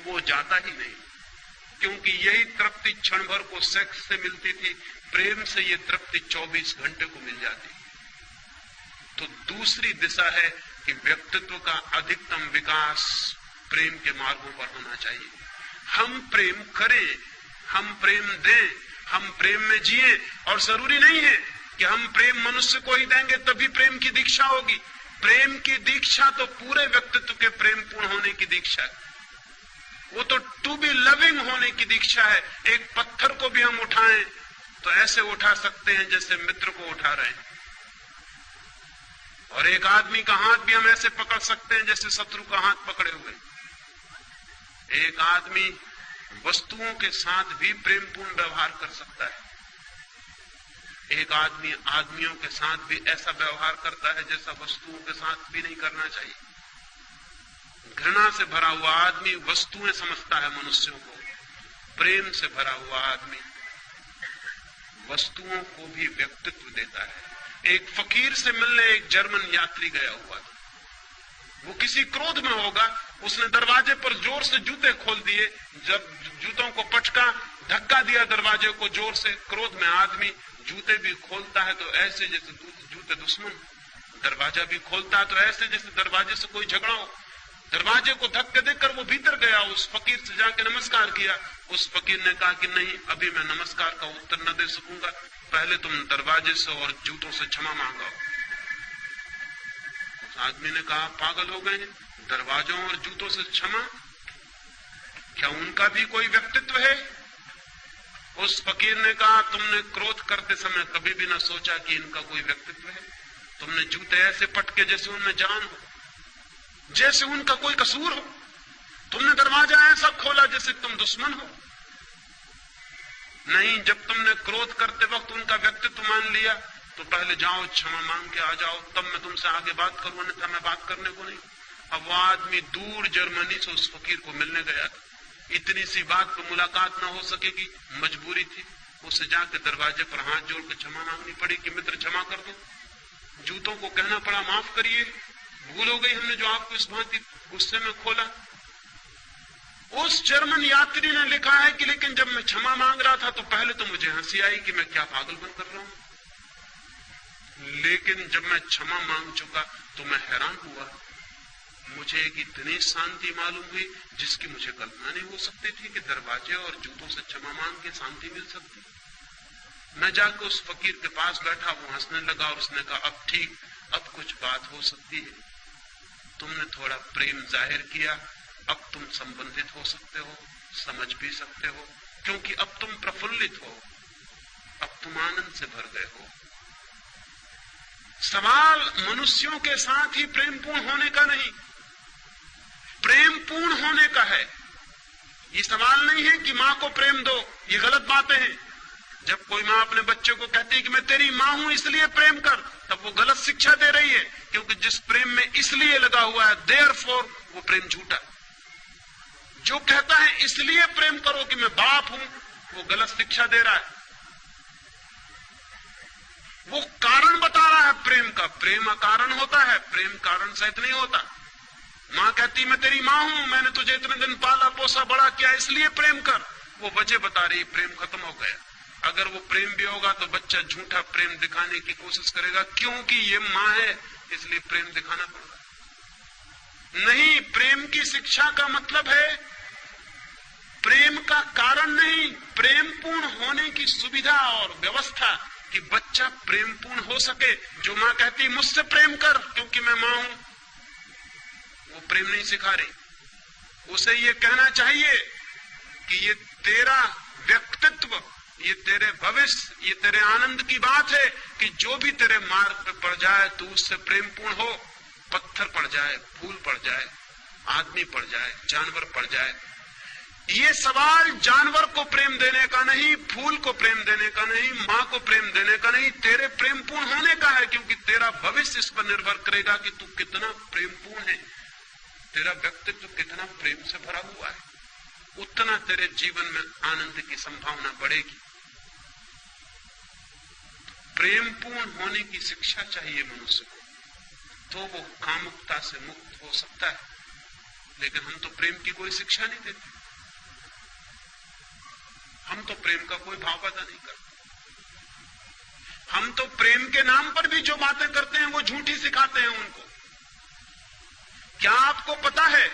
वो जाता ही नहीं। क्योंकि यही तृप्ति क्षण भर को सेक्स से मिलती थी, प्रेम से ये तृप्ति 24 घंटे को मिल जाती। तो दूसरी दिशा है कि व्यक्तित्व का अधिकतम विकास प्रेम के मार्गों पर होना चाहिए। हम प्रेम करें, हम प्रेम दें, हम प्रेम में जिए। और जरूरी नहीं है कि हम प्रेम मनुष्य को ही देंगे तभी प्रेम की दीक्षा होगी। प्रेम की दीक्षा तो पूरे व्यक्तित्व के प्रेम पूर्ण होने की दीक्षा है। वो तो टू बी लविंग होने की दीक्षा है। एक पत्थर को भी हम उठाएं तो ऐसे उठा सकते हैं जैसे मित्र को उठा रहे हैं, और एक आदमी का हाथ भी हम ऐसे पकड़ सकते हैं जैसे शत्रु का हाथ पकड़े हुए। एक आदमी वस्तुओं के साथ भी प्रेमपूर्ण व्यवहार कर सकता है। एक आदमी आदमियों के साथ भी ऐसा व्यवहार करता है जैसा वस्तुओं के साथ भी नहीं करना चाहिए। घृणा से भरा हुआ आदमी वस्तुएं समझता है मनुष्यों को, प्रेम से भरा हुआ आदमी वस्तुओं को भी व्यक्तित्व देता है। एक फकीर से मिलने एक जर्मन यात्री गया हुआ था। वो किसी क्रोध में होगा, उसने दरवाजे पर जोर से जूते खोल दिए। जब जूतों को पटका, धक्का दिया दरवाजे को जोर से। क्रोध में आदमी जूते भी खोलता है तो ऐसे जैसे जूते दुश्मन, दरवाजा भी खोलता है तो ऐसे जैसे दरवाजे से कोई झगड़ा हो। दरवाजे को धक्के देकर वो भीतर गया, उस फकीर से जाके नमस्कार किया। उस फकीर ने कहा कि नहीं, अभी मैं नमस्कार का उत्तर न दे सकूंगा, पहले तुम दरवाजे से और जूतों से क्षमा मांगो। उस आदमी ने कहा, पागल हो गए हैं, दरवाजों और जूतों से क्षमा? क्या उनका भी कोई व्यक्तित्व है? उस फकीर ने कहा, तुमने क्रोध करते समय कभी भी ना सोचा कि इनका कोई व्यक्तित्व है। तुमने जूते ऐसे पटके जैसे उनमें जान हो, जैसे उनका कोई कसूर हो। तुमने दरवाजा ऐसा खोला जैसे तुम दुश्मन हो। नहीं, जब तुमने क्रोध करते वक्त उनका व्यक्तित्व मान लिया तो पहले जाओ क्षमा मांग के आ जाओ, तब मैं तुमसे आगे बात करूं, अन्यथा मैं बात करने को नहीं। अब वो आदमी दूर जर्मनी से उस फकीर को मिलने गया था, इतनी सी बात पर मुलाकात ना हो सकेगी, मजबूरी थी, उसे जाके दरवाजे पर हाथ जोड़ के क्षमा मांगनी पड़ी कि मित्र क्षमा कर दो। जूतों को कहना पड़ा माफ करिए, भूल हो गई हमने जो आपको इस भांति गुस्से में खोला। उस जर्मन यात्री ने लिखा है कि लेकिन जब मैं क्षमा मांग रहा था तो पहले तो मुझे हंसी आई कि मैं क्या पागलपन कर रहा हूं, लेकिन जब मैं क्षमा मांग चुका तो मैं हैरान हुआ, मुझे एक इतनी शांति मालूम हुई जिसकी मुझे कल्पना नहीं हो सकती थी कि दरवाजे और जूतों से क्षमा मांग के शांति मिल सकती। मैं जाकर उस फकीर के पास बैठा, वो हंसने लगा और उसने कहा अब ठीक, अब कुछ बात हो सकती है, तुमने थोड़ा प्रेम जाहिर किया, अब तुम संबंधित हो सकते हो, समझ भी सकते हो, क्योंकि अब तुम प्रफुल्लित हो, अब तुम आनंद से भर गए हो। सवाल मनुष्यों के साथ ही प्रेमपूर्ण होने का नहीं, प्रेमपूर्ण होने का है। ये सवाल नहीं है कि मां को प्रेम दो, ये गलत बातें हैं। जब कोई मां अपने बच्चे को कहती है कि मैं तेरी मां हूं इसलिए प्रेम कर, तब वो गलत शिक्षा दे रही है, क्योंकि जिस प्रेम में इसलिए लगा हुआ है देयरफॉर वो प्रेम झूठा। जो कहता है इसलिए प्रेम करो कि मैं बाप हूं, वो गलत शिक्षा दे रहा है। वो कारण बता रहा है प्रेम का, प्रेम अकारण होता है, प्रेम कारण सहित नहीं होता। मां कहती मैं तेरी मां हूं, मैंने तुझे इतने दिन पाला पोसा बड़ा किया इसलिए प्रेम कर, वो वजह बता रही, प्रेम खत्म हो गया। अगर वो प्रेम भी होगा तो बच्चा झूठा प्रेम दिखाने की कोशिश करेगा, क्योंकि ये मां है इसलिए प्रेम दिखाना पड़ेगा। नहीं, प्रेम की शिक्षा का मतलब है प्रेम का कारण नहीं, प्रेम पूर्ण होने की सुविधा और व्यवस्था कि बच्चा प्रेमपूर्ण हो सके। जो मां कहती मुझसे प्रेम कर क्योंकि मैं मां हूं, वो प्रेम नहीं सिखा रही। उसे ये कहना चाहिए कि ये तेरा व्यक्तित्व, ये तेरे भविष्य, ये तेरे आनंद की बात है कि जो भी तेरे मार्ग पे पड़ जाए तू उससे प्रेमपूर्ण हो। पत्थर पड़ जाए, फूल पड़ जाए, आदमी पड़ जाए, जानवर पड़ जाए, ये सवाल जानवर को प्रेम देने का नहीं, फूल को प्रेम देने का नहीं, मां को प्रेम देने का नहीं, तेरे प्रेमपूर्ण होने का है, क्योंकि तेरा भविष्य इस पर निर्भर करेगा कि तू कितना प्रेमपूर्ण है, तेरा व्यक्तित्व कितना प्रेम से भरा हुआ है, उतना तेरे जीवन में आनंद की संभावना बढ़ेगी। प्रेमपूर्ण होने की शिक्षा चाहिए मनुष्य को, तो वो कामुकता से मुक्त हो सकता है। लेकिन हम तो प्रेम की कोई शिक्षा नहीं देते, हम तो प्रेम का कोई भाव पैदा नहीं करते। हम तो प्रेम के नाम पर भी जो बातें करते हैं वो झूठी सिखाते हैं उनको। क्या आपको पता है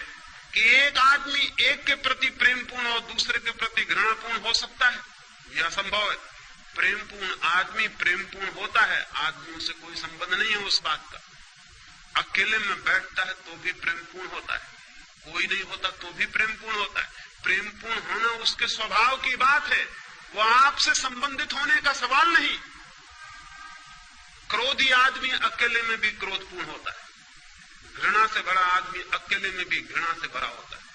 कि एक आदमी एक के प्रति प्रेमपूर्ण और दूसरे के प्रति घृणापूर्ण हो सकता है? यह असंभव है। प्रेमपूर्ण आदमी प्रेमपूर्ण होता है, आदमियों से कोई संबंध नहीं है उस बात का। अकेले में बैठता है तो भी प्रेमपूर्ण होता है, कोई नहीं होता तो भी प्रेमपूर्ण होता है। प्रेमपूर्ण होना उसके स्वभाव की बात है, वो आपसे संबंधित होने का सवाल नहीं। क्रोधी आदमी अकेले में भी क्रोधपूर्ण होता है, घृणा से भरा आदमी अकेले में भी घृणा से भरा होता है।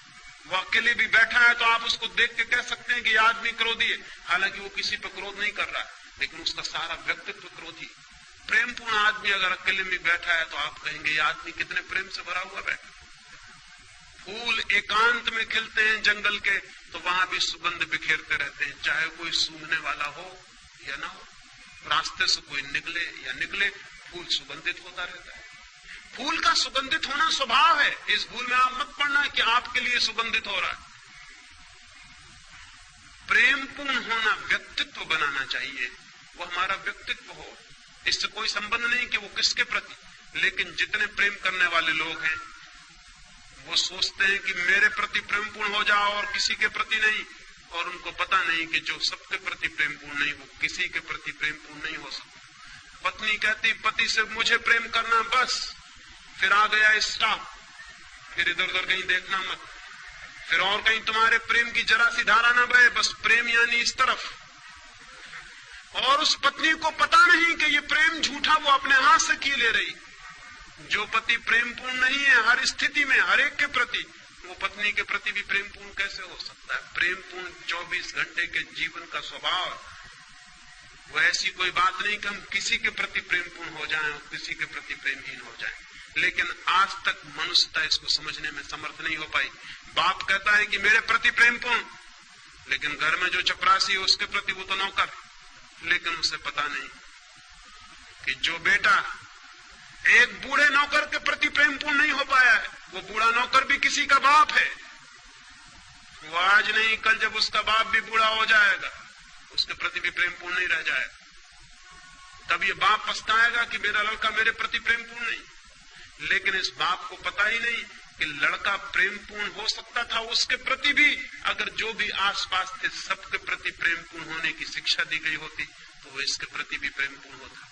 वो अकेले भी बैठा है तो आप उसको देख के कह सकते हैं कि यह आदमी क्रोधी है, हालांकि वो किसी पर क्रोध नहीं कर रहा है, लेकिन उसका सारा व्यक्तित्व क्रोधी। प्रेमपूर्ण आदमी अगर अकेले में बैठा है तो आप कहेंगे यह आदमी कितने प्रेम से भरा हुआ बैठा। फूल एकांत में खिलते हैं जंगल के तो वहां भी सुगंध बिखेरते रहते हैं, चाहे कोई सूंघने वाला हो या ना हो। रास्ते से कोई निकले या निकले, फूल सुगंधित होता रहता है। फूल का सुगंधित होना स्वभाव है, इस भूल में आप मत पड़ना कि आपके लिए सुगंधित हो रहा है। प्रेमपूर्ण होना व्यक्तित्व बनाना चाहिए, वो हमारा व्यक्तित्व हो, इससे कोई संबंध नहीं कि वो किसके प्रति। लेकिन जितने प्रेम करने वाले लोग हैं वो सोचते हैं कि मेरे प्रति प्रेमपूर्ण हो जाओ और किसी के प्रति नहीं, और उनको पता नहीं कि जो सबके प्रति प्रेमपूर्ण नहीं वो किसी के प्रति प्रेमपूर्ण नहीं हो सकता। पत्नी कहती पति से मुझे प्रेम करना बस, फिर आ गया स्टॉप, फिर इधर उधर कहीं देखना मत, फिर और कहीं तुम्हारे प्रेम की जरा सी धारा न बहे, बस प्रेम यानी इस तरफ। और उस पत्नी को पता नहीं कि ये प्रेम झूठा वो अपने हाथ से किए ले रही। जो पति प्रेमपूर्ण नहीं है हर स्थिति में हर एक के प्रति, वो पत्नी के प्रति भी प्रेमपूर्ण कैसे हो सकता है? प्रेमपूर्ण 24 घंटे के जीवन का स्वभाव। वो ऐसी कोई बात नहीं कि हम किसी के प्रति प्रेमपूर्ण हो जाएं और किसी के प्रति प्रेमहीन हो जाएं। लेकिन आज तक मनुष्यता इसको समझने में समर्थ नहीं हो पाई। बाप कहता है कि मेरे प्रति प्रेमपूर्ण, लेकिन घर में जो चपरासी है उसके प्रति वो तो नौकर। लेकिन उसे पता नहीं कि जो बेटा एक बूढ़े नौकर के प्रति प्रेमपूर्ण नहीं हो पाया है, वो बूढ़ा नौकर भी किसी का बाप है। वो आज नहीं कल जब उसका बाप भी बूढ़ा हो जाएगा, उसके प्रति भी प्रेमपूर्ण नहीं रह जाएगा। तब ये बाप पछताएगा कि मेरा लड़का मेरे प्रति प्रेमपूर्ण नहीं। लेकिन इस बाप को पता ही नहीं कि लड़का प्रेमपूर्ण हो सकता था उसके प्रति भी, अगर जो भी आसपास थे सबके प्रति प्रेमपूर्ण होने की शिक्षा दी गई होती तो वो इसके प्रति भी प्रेमपूर्ण होता।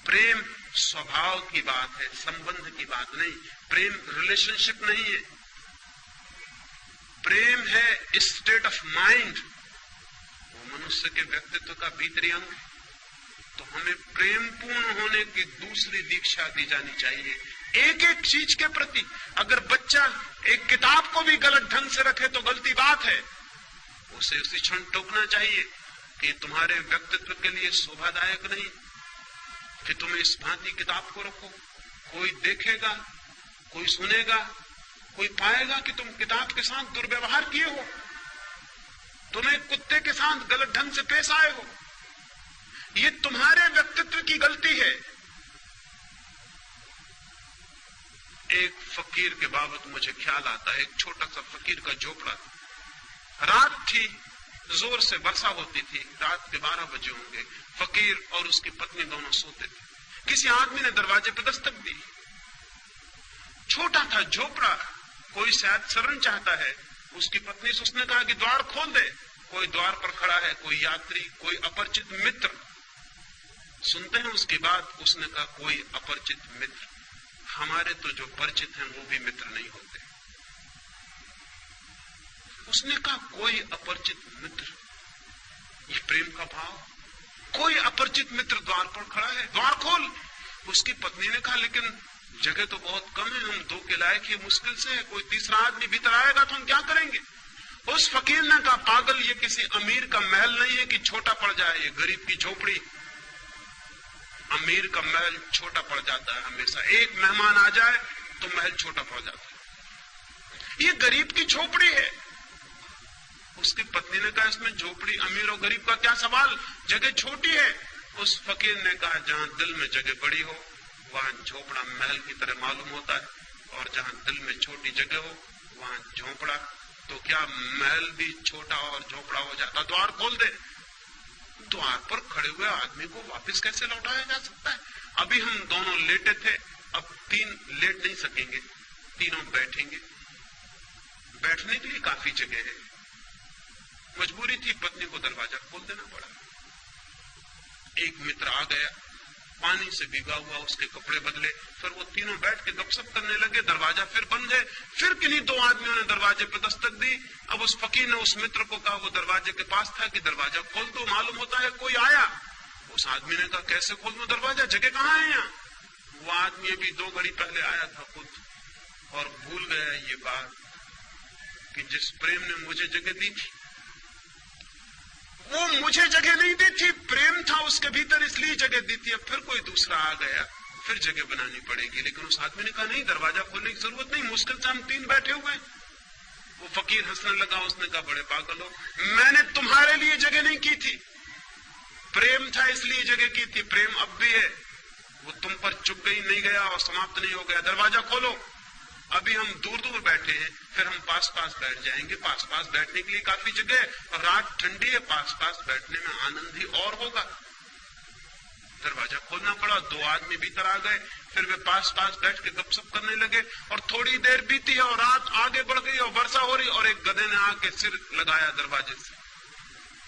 प्रेम स्वभाव की बात है, संबंध की बात नहीं। प्रेम रिलेशनशिप नहीं है। प्रेम है स्टेट ऑफ माइंड, वो मनुष्य के व्यक्तित्व का भीतरी अंग। तो हमें प्रेमपूर्ण होने की दूसरी दीक्षा दी जानी चाहिए एक एक चीज के प्रति। अगर बच्चा एक किताब को भी गलत ढंग से रखे तो गलती बात है, उसे उसी क्षण टोकना चाहिए कि तुम्हारे व्यक्तित्व के लिए शोभादायक नहीं कि तुम इस भांति किताब को रखो। कोई देखेगा, कोई सुनेगा, कोई पाएगा कि तुम किताब के साथ दुर्व्यवहार किए हो, तुम एक कुत्ते के साथ गलत ढंग से पेश आए हो। ये तुम्हारे व्यक्तित्व की गलती है। एक फकीर के बाबत मुझे ख्याल आता है। एक छोटा सा फकीर का झोपड़ा था। रात थी, जोर से वर्षा होती थी। रात के 12 बजे होंगे। फकीर और उसकी पत्नी दोनों सोते थे। किसी आदमी ने दरवाजे पर दस्तक दी। छोटा था झोपड़ा, कोई शायद शरण चाहता है। उसकी पत्नी से उसने कहा कि द्वार खोल दे। कोई द्वार पर खड़ा है, कोई यात्री, कोई अपरिचित मित्र। सुनते हैं उसकी बात। उसने कहा कोई अपरिचित मित्र। हमारे तो जो परिचित हैं वो भी मित्र नहीं होते। उसने कहा कोई अपरिचित मित्र। ये प्रेम का भाव। कोई अपरिचित मित्र द्वार पर खड़ा है, द्वार खोल। उसकी पत्नी ने कहा लेकिन जगह तो बहुत कम है, हम 2 के लायक ही मुश्किल से है। कोई तीसरा आदमी भीतर आएगा तो हम क्या करेंगे? उस फकीर ने कहा पागल, ये किसी अमीर का महल नहीं है कि छोटा पड़ जाए। ये गरीब की झोपड़ी। अमीर का महल छोटा पड़ जाता है हमेशा। एक मेहमान आ जाए तो महल छोटा पड़ जाता है। ये गरीब की झोपड़ी है। उसकी पत्नी ने कहा इसमें झोपड़ी, अमीर और गरीब का क्या सवाल, जगह छोटी है। उस फकीर ने कहा जहां दिल में जगह बड़ी हो वहां झोपड़ा महल की तरह मालूम होता है, और जहां दिल में छोटी जगह हो वहां झोपड़ा। तो क्या महल भी छोटा और झोपड़ा हो जाता? द्वार खोल दे। द्वार पर खड़े हुए आदमी को वापस कैसे लौटाया जा सकता है? अभी हम दोनों लेटे थे, अब 3 लेट नहीं सकेंगे, तीनों बैठेंगे। बैठने के लिए काफी जगह है। मजबूरी थी, पत्नी को दरवाजा खोल देना पड़ा। एक मित्र आ गया, पानी से भीगा हुआ, उसके कपड़े बदले। फिर वो तीनों बैठ के गपशप करने लगे। दरवाजा फिर बंद है। फिर किन्हीं 2 आदमियों ने दरवाजे पे दस्तक दी। अब उस फकीर ने उस मित्र को कहा, वो दरवाजे के पास था, कि दरवाजा खोल दो, मालूम होता है कोई आया। उस आदमी ने कहा कैसे खोल दो दरवाजा, जगह कहाँ है यहाँ? वो आदमी अभी 2 घड़ी पहले आया था खुद, और भूल गया ये बात कि जिस प्रेम ने मुझे जगह दी थी वो मुझे जगह नहीं दी थी। प्रेम था उसके भीतर, इसलिए जगह दी थी। अब फिर कोई दूसरा आ गया, फिर जगह बनानी पड़ेगी। लेकिन उस आदमी ने कहा नहीं, दरवाजा खोलने की जरूरत नहीं, मुश्किल से हम 3 बैठे हुए। वो फकीर हंसने लगा। उसने कहा बड़े पागल हो, मैंने तुम्हारे लिए जगह नहीं की थी, प्रेम था इसलिए जगह की थी। प्रेम अब भी है, वो तुम पर चुप गई, नहीं गया और समाप्त नहीं हो गया। दरवाजा खोलो। अभी हम दूर दूर बैठे हैं, फिर हम पास पास बैठ जाएंगे। पास पास बैठने के लिए काफी जगह है, और रात ठंडी है, पास पास बैठने में आनंद ही और होगा। दरवाजा खोलना पड़ा। 2 आदमी भीतर आ गए। फिर वे पास पास बैठ के गपशप करने लगे, और थोड़ी देर बीती है और रात आगे बढ़ गई और वर्षा हो रही, और एक गधे ने आके सिर लगाया दरवाजे से,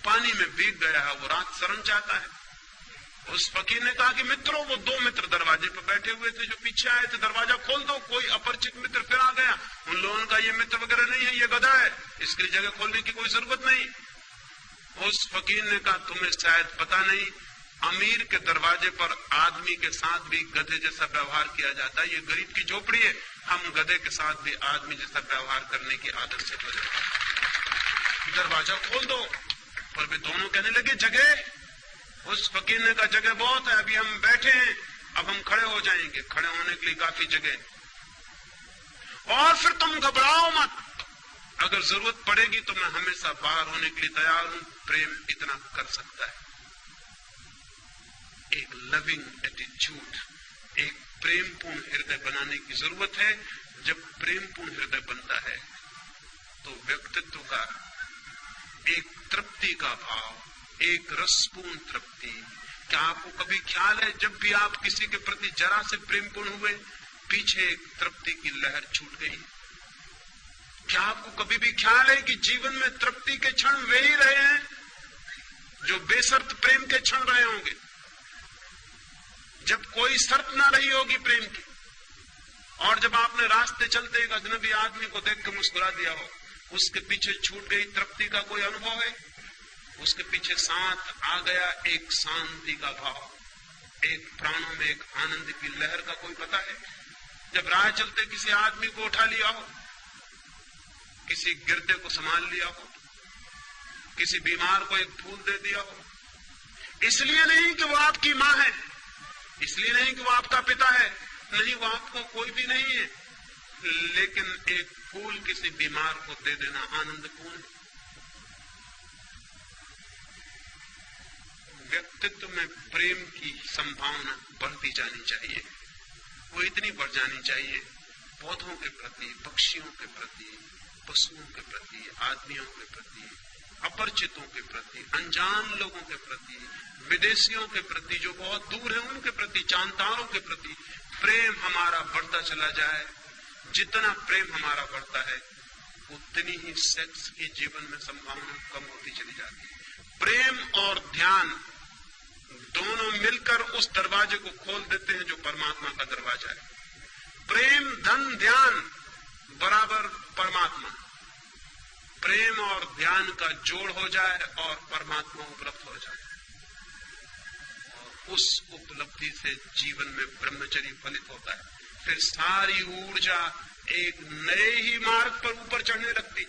पानी में भीग गया है। वो रात शरण चाहता है। उस फकीर ने कहा कि मित्रों, वो 2 मित्र दरवाजे पर बैठे हुए थे जो पीछे आए थे, दरवाजा खोल दो। कोई अपरिचित मित्र फिर आ गया। उन लोगों का ये मित्र वगैरह नहीं है, ये गधा है, इसके लिए जगह खोलने की कोई जरूरत नहीं। उस फकीर ने कहा तुम्हें शायद पता नहीं, अमीर के दरवाजे पर आदमी के साथ भी गधे जैसा व्यवहार किया जाता है। ये गरीब की झोपड़ी है, हम गधे के साथ भी आदमी जैसा व्यवहार करने की आदत से बने। दरवाजा खोल दो। पर वे दोनों कहने लगे जगह, उस फकीर ने कहा जगह बहुत है, अभी हम बैठे हैं, अब हम खड़े हो जाएंगे, खड़े होने के लिए काफी जगह। और फिर तुम घबराओ मत, अगर जरूरत पड़ेगी तो मैं हमेशा बाहर होने के लिए तैयार हूं। प्रेम इतना कर सकता है। एक लविंग एटीट्यूड, एक प्रेमपूर्ण हृदय बनाने की जरूरत है। जब प्रेमपूर्ण हृदय बनता है तो व्यक्तित्व का एक तृप्ति का भाव, एक रसपूर्ण तृप्ति। क्या आपको कभी ख्याल है जब भी आप किसी के प्रति जरा से प्रेमपूर्ण हुए, पीछे एक तृप्ति की लहर छूट गई? क्या आपको कभी भी ख्याल है कि जीवन में तृप्ति के क्षण वे ही रहे हैं जो बेशर्त प्रेम के क्षण रहे होंगे, जब कोई शर्त ना रही होगी प्रेम की? और जब आपने रास्ते चलते एक अजनबी आदमी को देख के मुस्कुरा दिया हो, उसके पीछे छूट गई तृप्ति का कोई अनुभव है? उसके पीछे साथ आ गया एक शांति का भाव, एक प्राणों में एक आनंद की लहर का कोई पता है? जब राह चलते किसी आदमी को उठा लिया हो, किसी गिरते को संभाल लिया हो, किसी बीमार को एक फूल दे दिया हो, इसलिए नहीं कि वो आपकी मां है, इसलिए नहीं कि वो आपका पिता है, नहीं, वो आपको कोई भी नहीं है, लेकिन एक फूल किसी बीमार को दे देना आनंदपूर्ण है। व्यक्तित्व में प्रेम की संभावना बढ़ती जानी चाहिए। वो इतनी बढ़ जानी चाहिए पौधों के प्रति, पक्षियों के प्रति, पशुओं के प्रति, आदमियों के प्रति, अपरिचितों के प्रति, अनजान लोगों के प्रति, विदेशियों के प्रति जो बहुत दूर है उनके प्रति, चांतारों के प्रति प्रेम हमारा बढ़ता चला जाए। जितना प्रेम हमारा बढ़ता है उतनी ही सेक्स की जीवन में संभावना कम होती चली जाती है। प्रेम और ध्यान दोनों मिलकर उस दरवाजे को खोल देते हैं जो परमात्मा का दरवाजा है। प्रेम धन ध्यान बराबर परमात्मा। प्रेम और ध्यान का जोड़ हो जाए और परमात्मा उपलब्ध हो जाए, और उस उपलब्धि से जीवन में ब्रह्मचर्य फलित होता है। फिर सारी ऊर्जा एक नए ही मार्ग पर ऊपर चढ़ने लगती,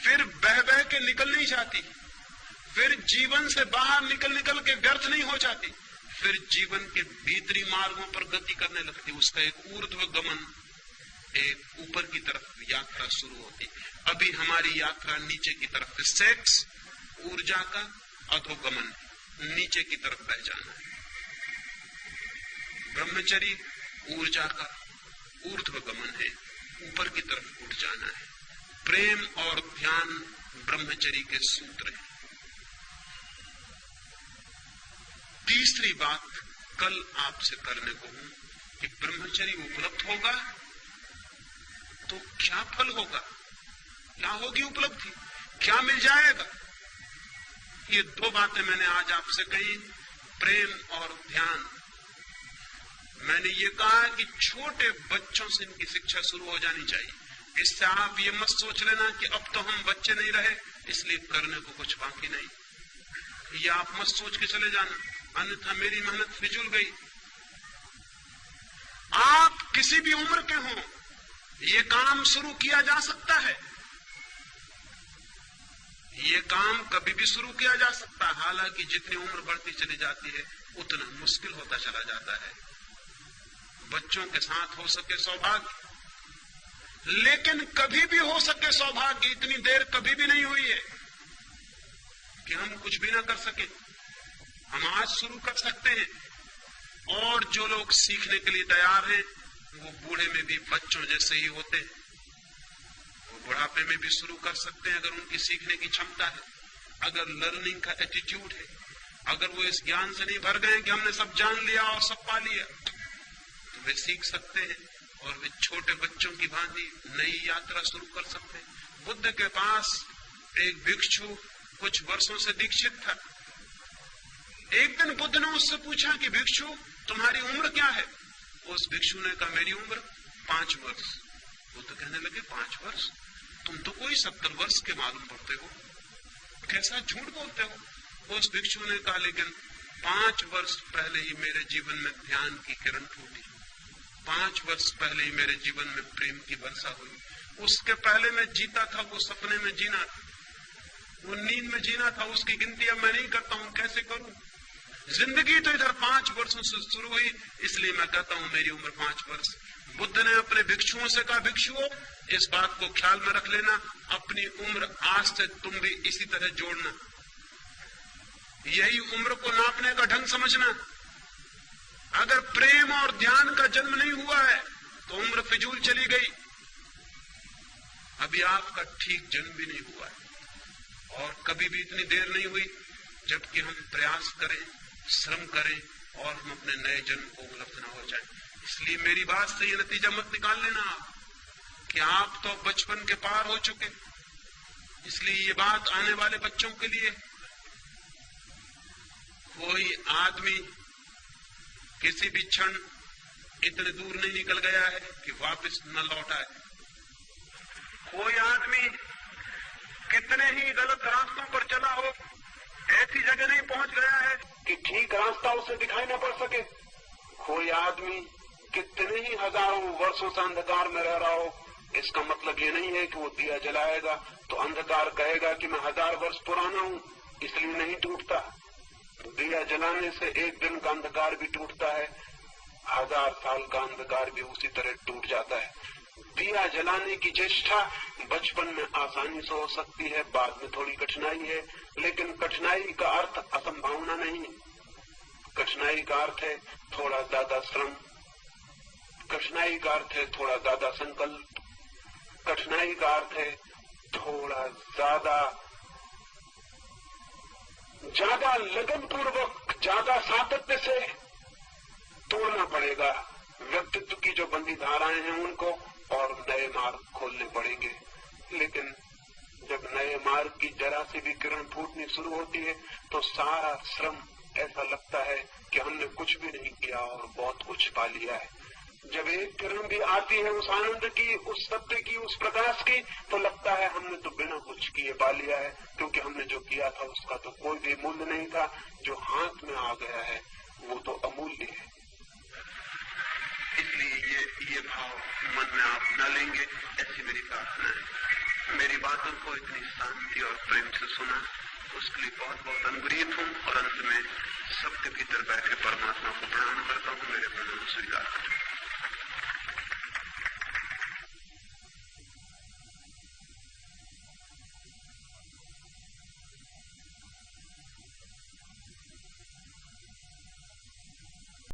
फिर बह बह के निकल नहीं जाती, फिर जीवन से बाहर निकल के व्यर्थ नहीं हो जाती, फिर जीवन के भीतरी मार्गों पर गति करने लगती। उसका एक ऊर्ध्व गमन, एक ऊपर की तरफ यात्रा शुरू होती। अभी हमारी यात्रा नीचे की तरफ है। सेक्स ऊर्जा का अधोगमन, नीचे की तरफ बह जाना है। ब्रह्मचर्य ऊर्जा का ऊर्ध्वगमन है, ऊपर की तरफ उठ जाना है। प्रेम और ध्यान ब्रह्मचर्य के सूत्र हैं। तीसरी बात कल आपसे करने को हूं कि ब्रह्मचर्य उपलब्ध होगा तो क्या फल होगा, क्या होगी उपलब्धि, क्या मिल जाएगा? ये दो बातें मैंने आज आपसे कही, प्रेम और ध्यान। मैंने ये कहा कि छोटे बच्चों से इनकी शिक्षा शुरू हो जानी चाहिए। इससे आप ये मत सोच लेना कि अब तो हम बच्चे नहीं रहे इसलिए करने को कुछ बाकी नहीं। ये आप मत सोच के चले जाना, अन्यथा मेरी मेहनत फिजूल गई। आप किसी भी उम्र के हों, ये काम शुरू किया जा सकता है। ये काम कभी भी शुरू किया जा सकता है। हालांकि जितनी उम्र बढ़ती चली जाती है उतना मुश्किल होता चला जाता है। बच्चों के साथ हो सके सौभाग्य, लेकिन कभी भी हो सके सौभाग्य इतनी देर कभी भी नहीं हुई है कि हम कुछ भी ना कर सके। हम आज शुरू कर सकते हैं, और जो लोग सीखने के लिए तैयार हैं वो बूढ़े में भी बच्चों जैसे ही होते हैं। वो बुढ़ापे में भी शुरू कर सकते हैं अगर उनकी सीखने की क्षमता है, अगर लर्निंग का एटीट्यूड है, अगर वो इस ज्ञान से नहीं भर गए कि हमने सब जान लिया और सब पा लिया, तो वे सीख सकते हैं और वे छोटे बच्चों की भांति नई यात्रा शुरू कर सकते हैं। बुद्ध के पास एक भिक्षु कुछ वर्षों से दीक्षित था। एक दिन बुद्ध ने उससे पूछा कि भिक्षु तुम्हारी उम्र क्या है? उस भिक्षु ने कहा मेरी उम्र 5 वर्ष। बुद्ध कहने लगे 5 वर्ष? तुम तो कोई 70 वर्ष के मालूम पड़ते हो, कैसा झूठ बोलते हो? उस भिक्षु ने कहा लेकिन 5 वर्ष पहले ही मेरे जीवन में ध्यान की किरण फूटी, 5 वर्ष पहले ही मेरे जीवन में प्रेम की वर्षा हुई। उसके पहले मैं जीता था वो सपने में जीना था, वो नींद में जीना था, उसकी गिनती अब मैं नहीं करता हूं, कैसे करूं? जिंदगी तो इधर 5 वर्षों से शुरू हुई, इसलिए मैं कहता हूं मेरी उम्र 5 वर्ष। बुद्ध ने अपने भिक्षुओं से कहा, भिक्षुओं इस बात को ख्याल में रख लेना, अपनी उम्र आज से तुम भी इसी तरह जोड़ना, यही उम्र को नापने का ढंग समझना। अगर प्रेम और ध्यान का जन्म नहीं हुआ है तो उम्र फिजूल चली गई। अभी आपका ठीक जन्म भी नहीं हुआ है और कभी भी इतनी देर नहीं हुई जबकि हम प्रयास करें, श्रम करें और हम अपने नए जन्म को उपलब्ध न हो जाए। इसलिए मेरी बात से ये नतीजा मत निकाल लेना आप कि आप तो बचपन के पार हो चुके, इसलिए ये बात आने वाले बच्चों के लिए। कोई आदमी किसी भी क्षण इतने दूर नहीं निकल गया है कि वापस न लौट आए। कोई आदमी कितने ही गलत रास्तों पर चला हो, ऐसी जगह नहीं पहुंच गया है कि ठीक रास्ता उसे दिखाई न पड़ सके। कोई आदमी कितने ही हजारों वर्षों से अंधकार में रह रहा हो, इसका मतलब ये नहीं है कि वो दिया जलाएगा तो अंधकार कहेगा कि मैं 1000 वर्ष पुराना हूं इसलिए नहीं टूटता। दिया जलाने से एक दिन का अंधकार भी टूटता है, 1000 साल का अंधकार भी उसी तरह टूट जाता है। दिया जलाने की चेष्टा बचपन में आसानी से हो सकती है, बाद में थोड़ी कठिनाई है, लेकिन कठिनाई का अर्थ असंभावना नहीं। कठिनाई का अर्थ है थोड़ा ज्यादा श्रम, कठिनाई का अर्थ है थोड़ा ज्यादा संकल्प, कठिनाई का अर्थ है थोड़ा ज्यादा लगन पूर्वक, ज्यादा सातत्य से तोड़ना पड़ेगा व्यक्तित्व की जो बंदी धाराएं हैं उनको, और नए मार्ग खोलने पड़ेंगे। लेकिन जब नए मार्ग की जरा सी भी किरण फूटनी शुरू होती है तो सारा श्रम ऐसा लगता है कि हमने कुछ भी नहीं किया और बहुत कुछ पा लिया है। जब एक किरण भी आती है उस आनंद की, उस सत्य की, उस प्रकाश की, तो लगता है हमने तो बिना कुछ किए पा लिया है, क्योंकि हमने जो किया था उसका तो कोई भी मूल्य नहीं था। जो हाथ में आ गया है वो तो अमूल्य है। इसलिए ये भाव मन में आप न लेंगे, ऐसी मेरी प्रार्थना है। मेरी बातों को इतनी शांति और प्रेम से सुना, उसके लिए बहुत बहुत अनुग्रहित हूँ और अंत में सबके भीतर बैठे परमात्मा को प्रणाम करता हूँ। मेरे प्रणाम स्वीकार करें।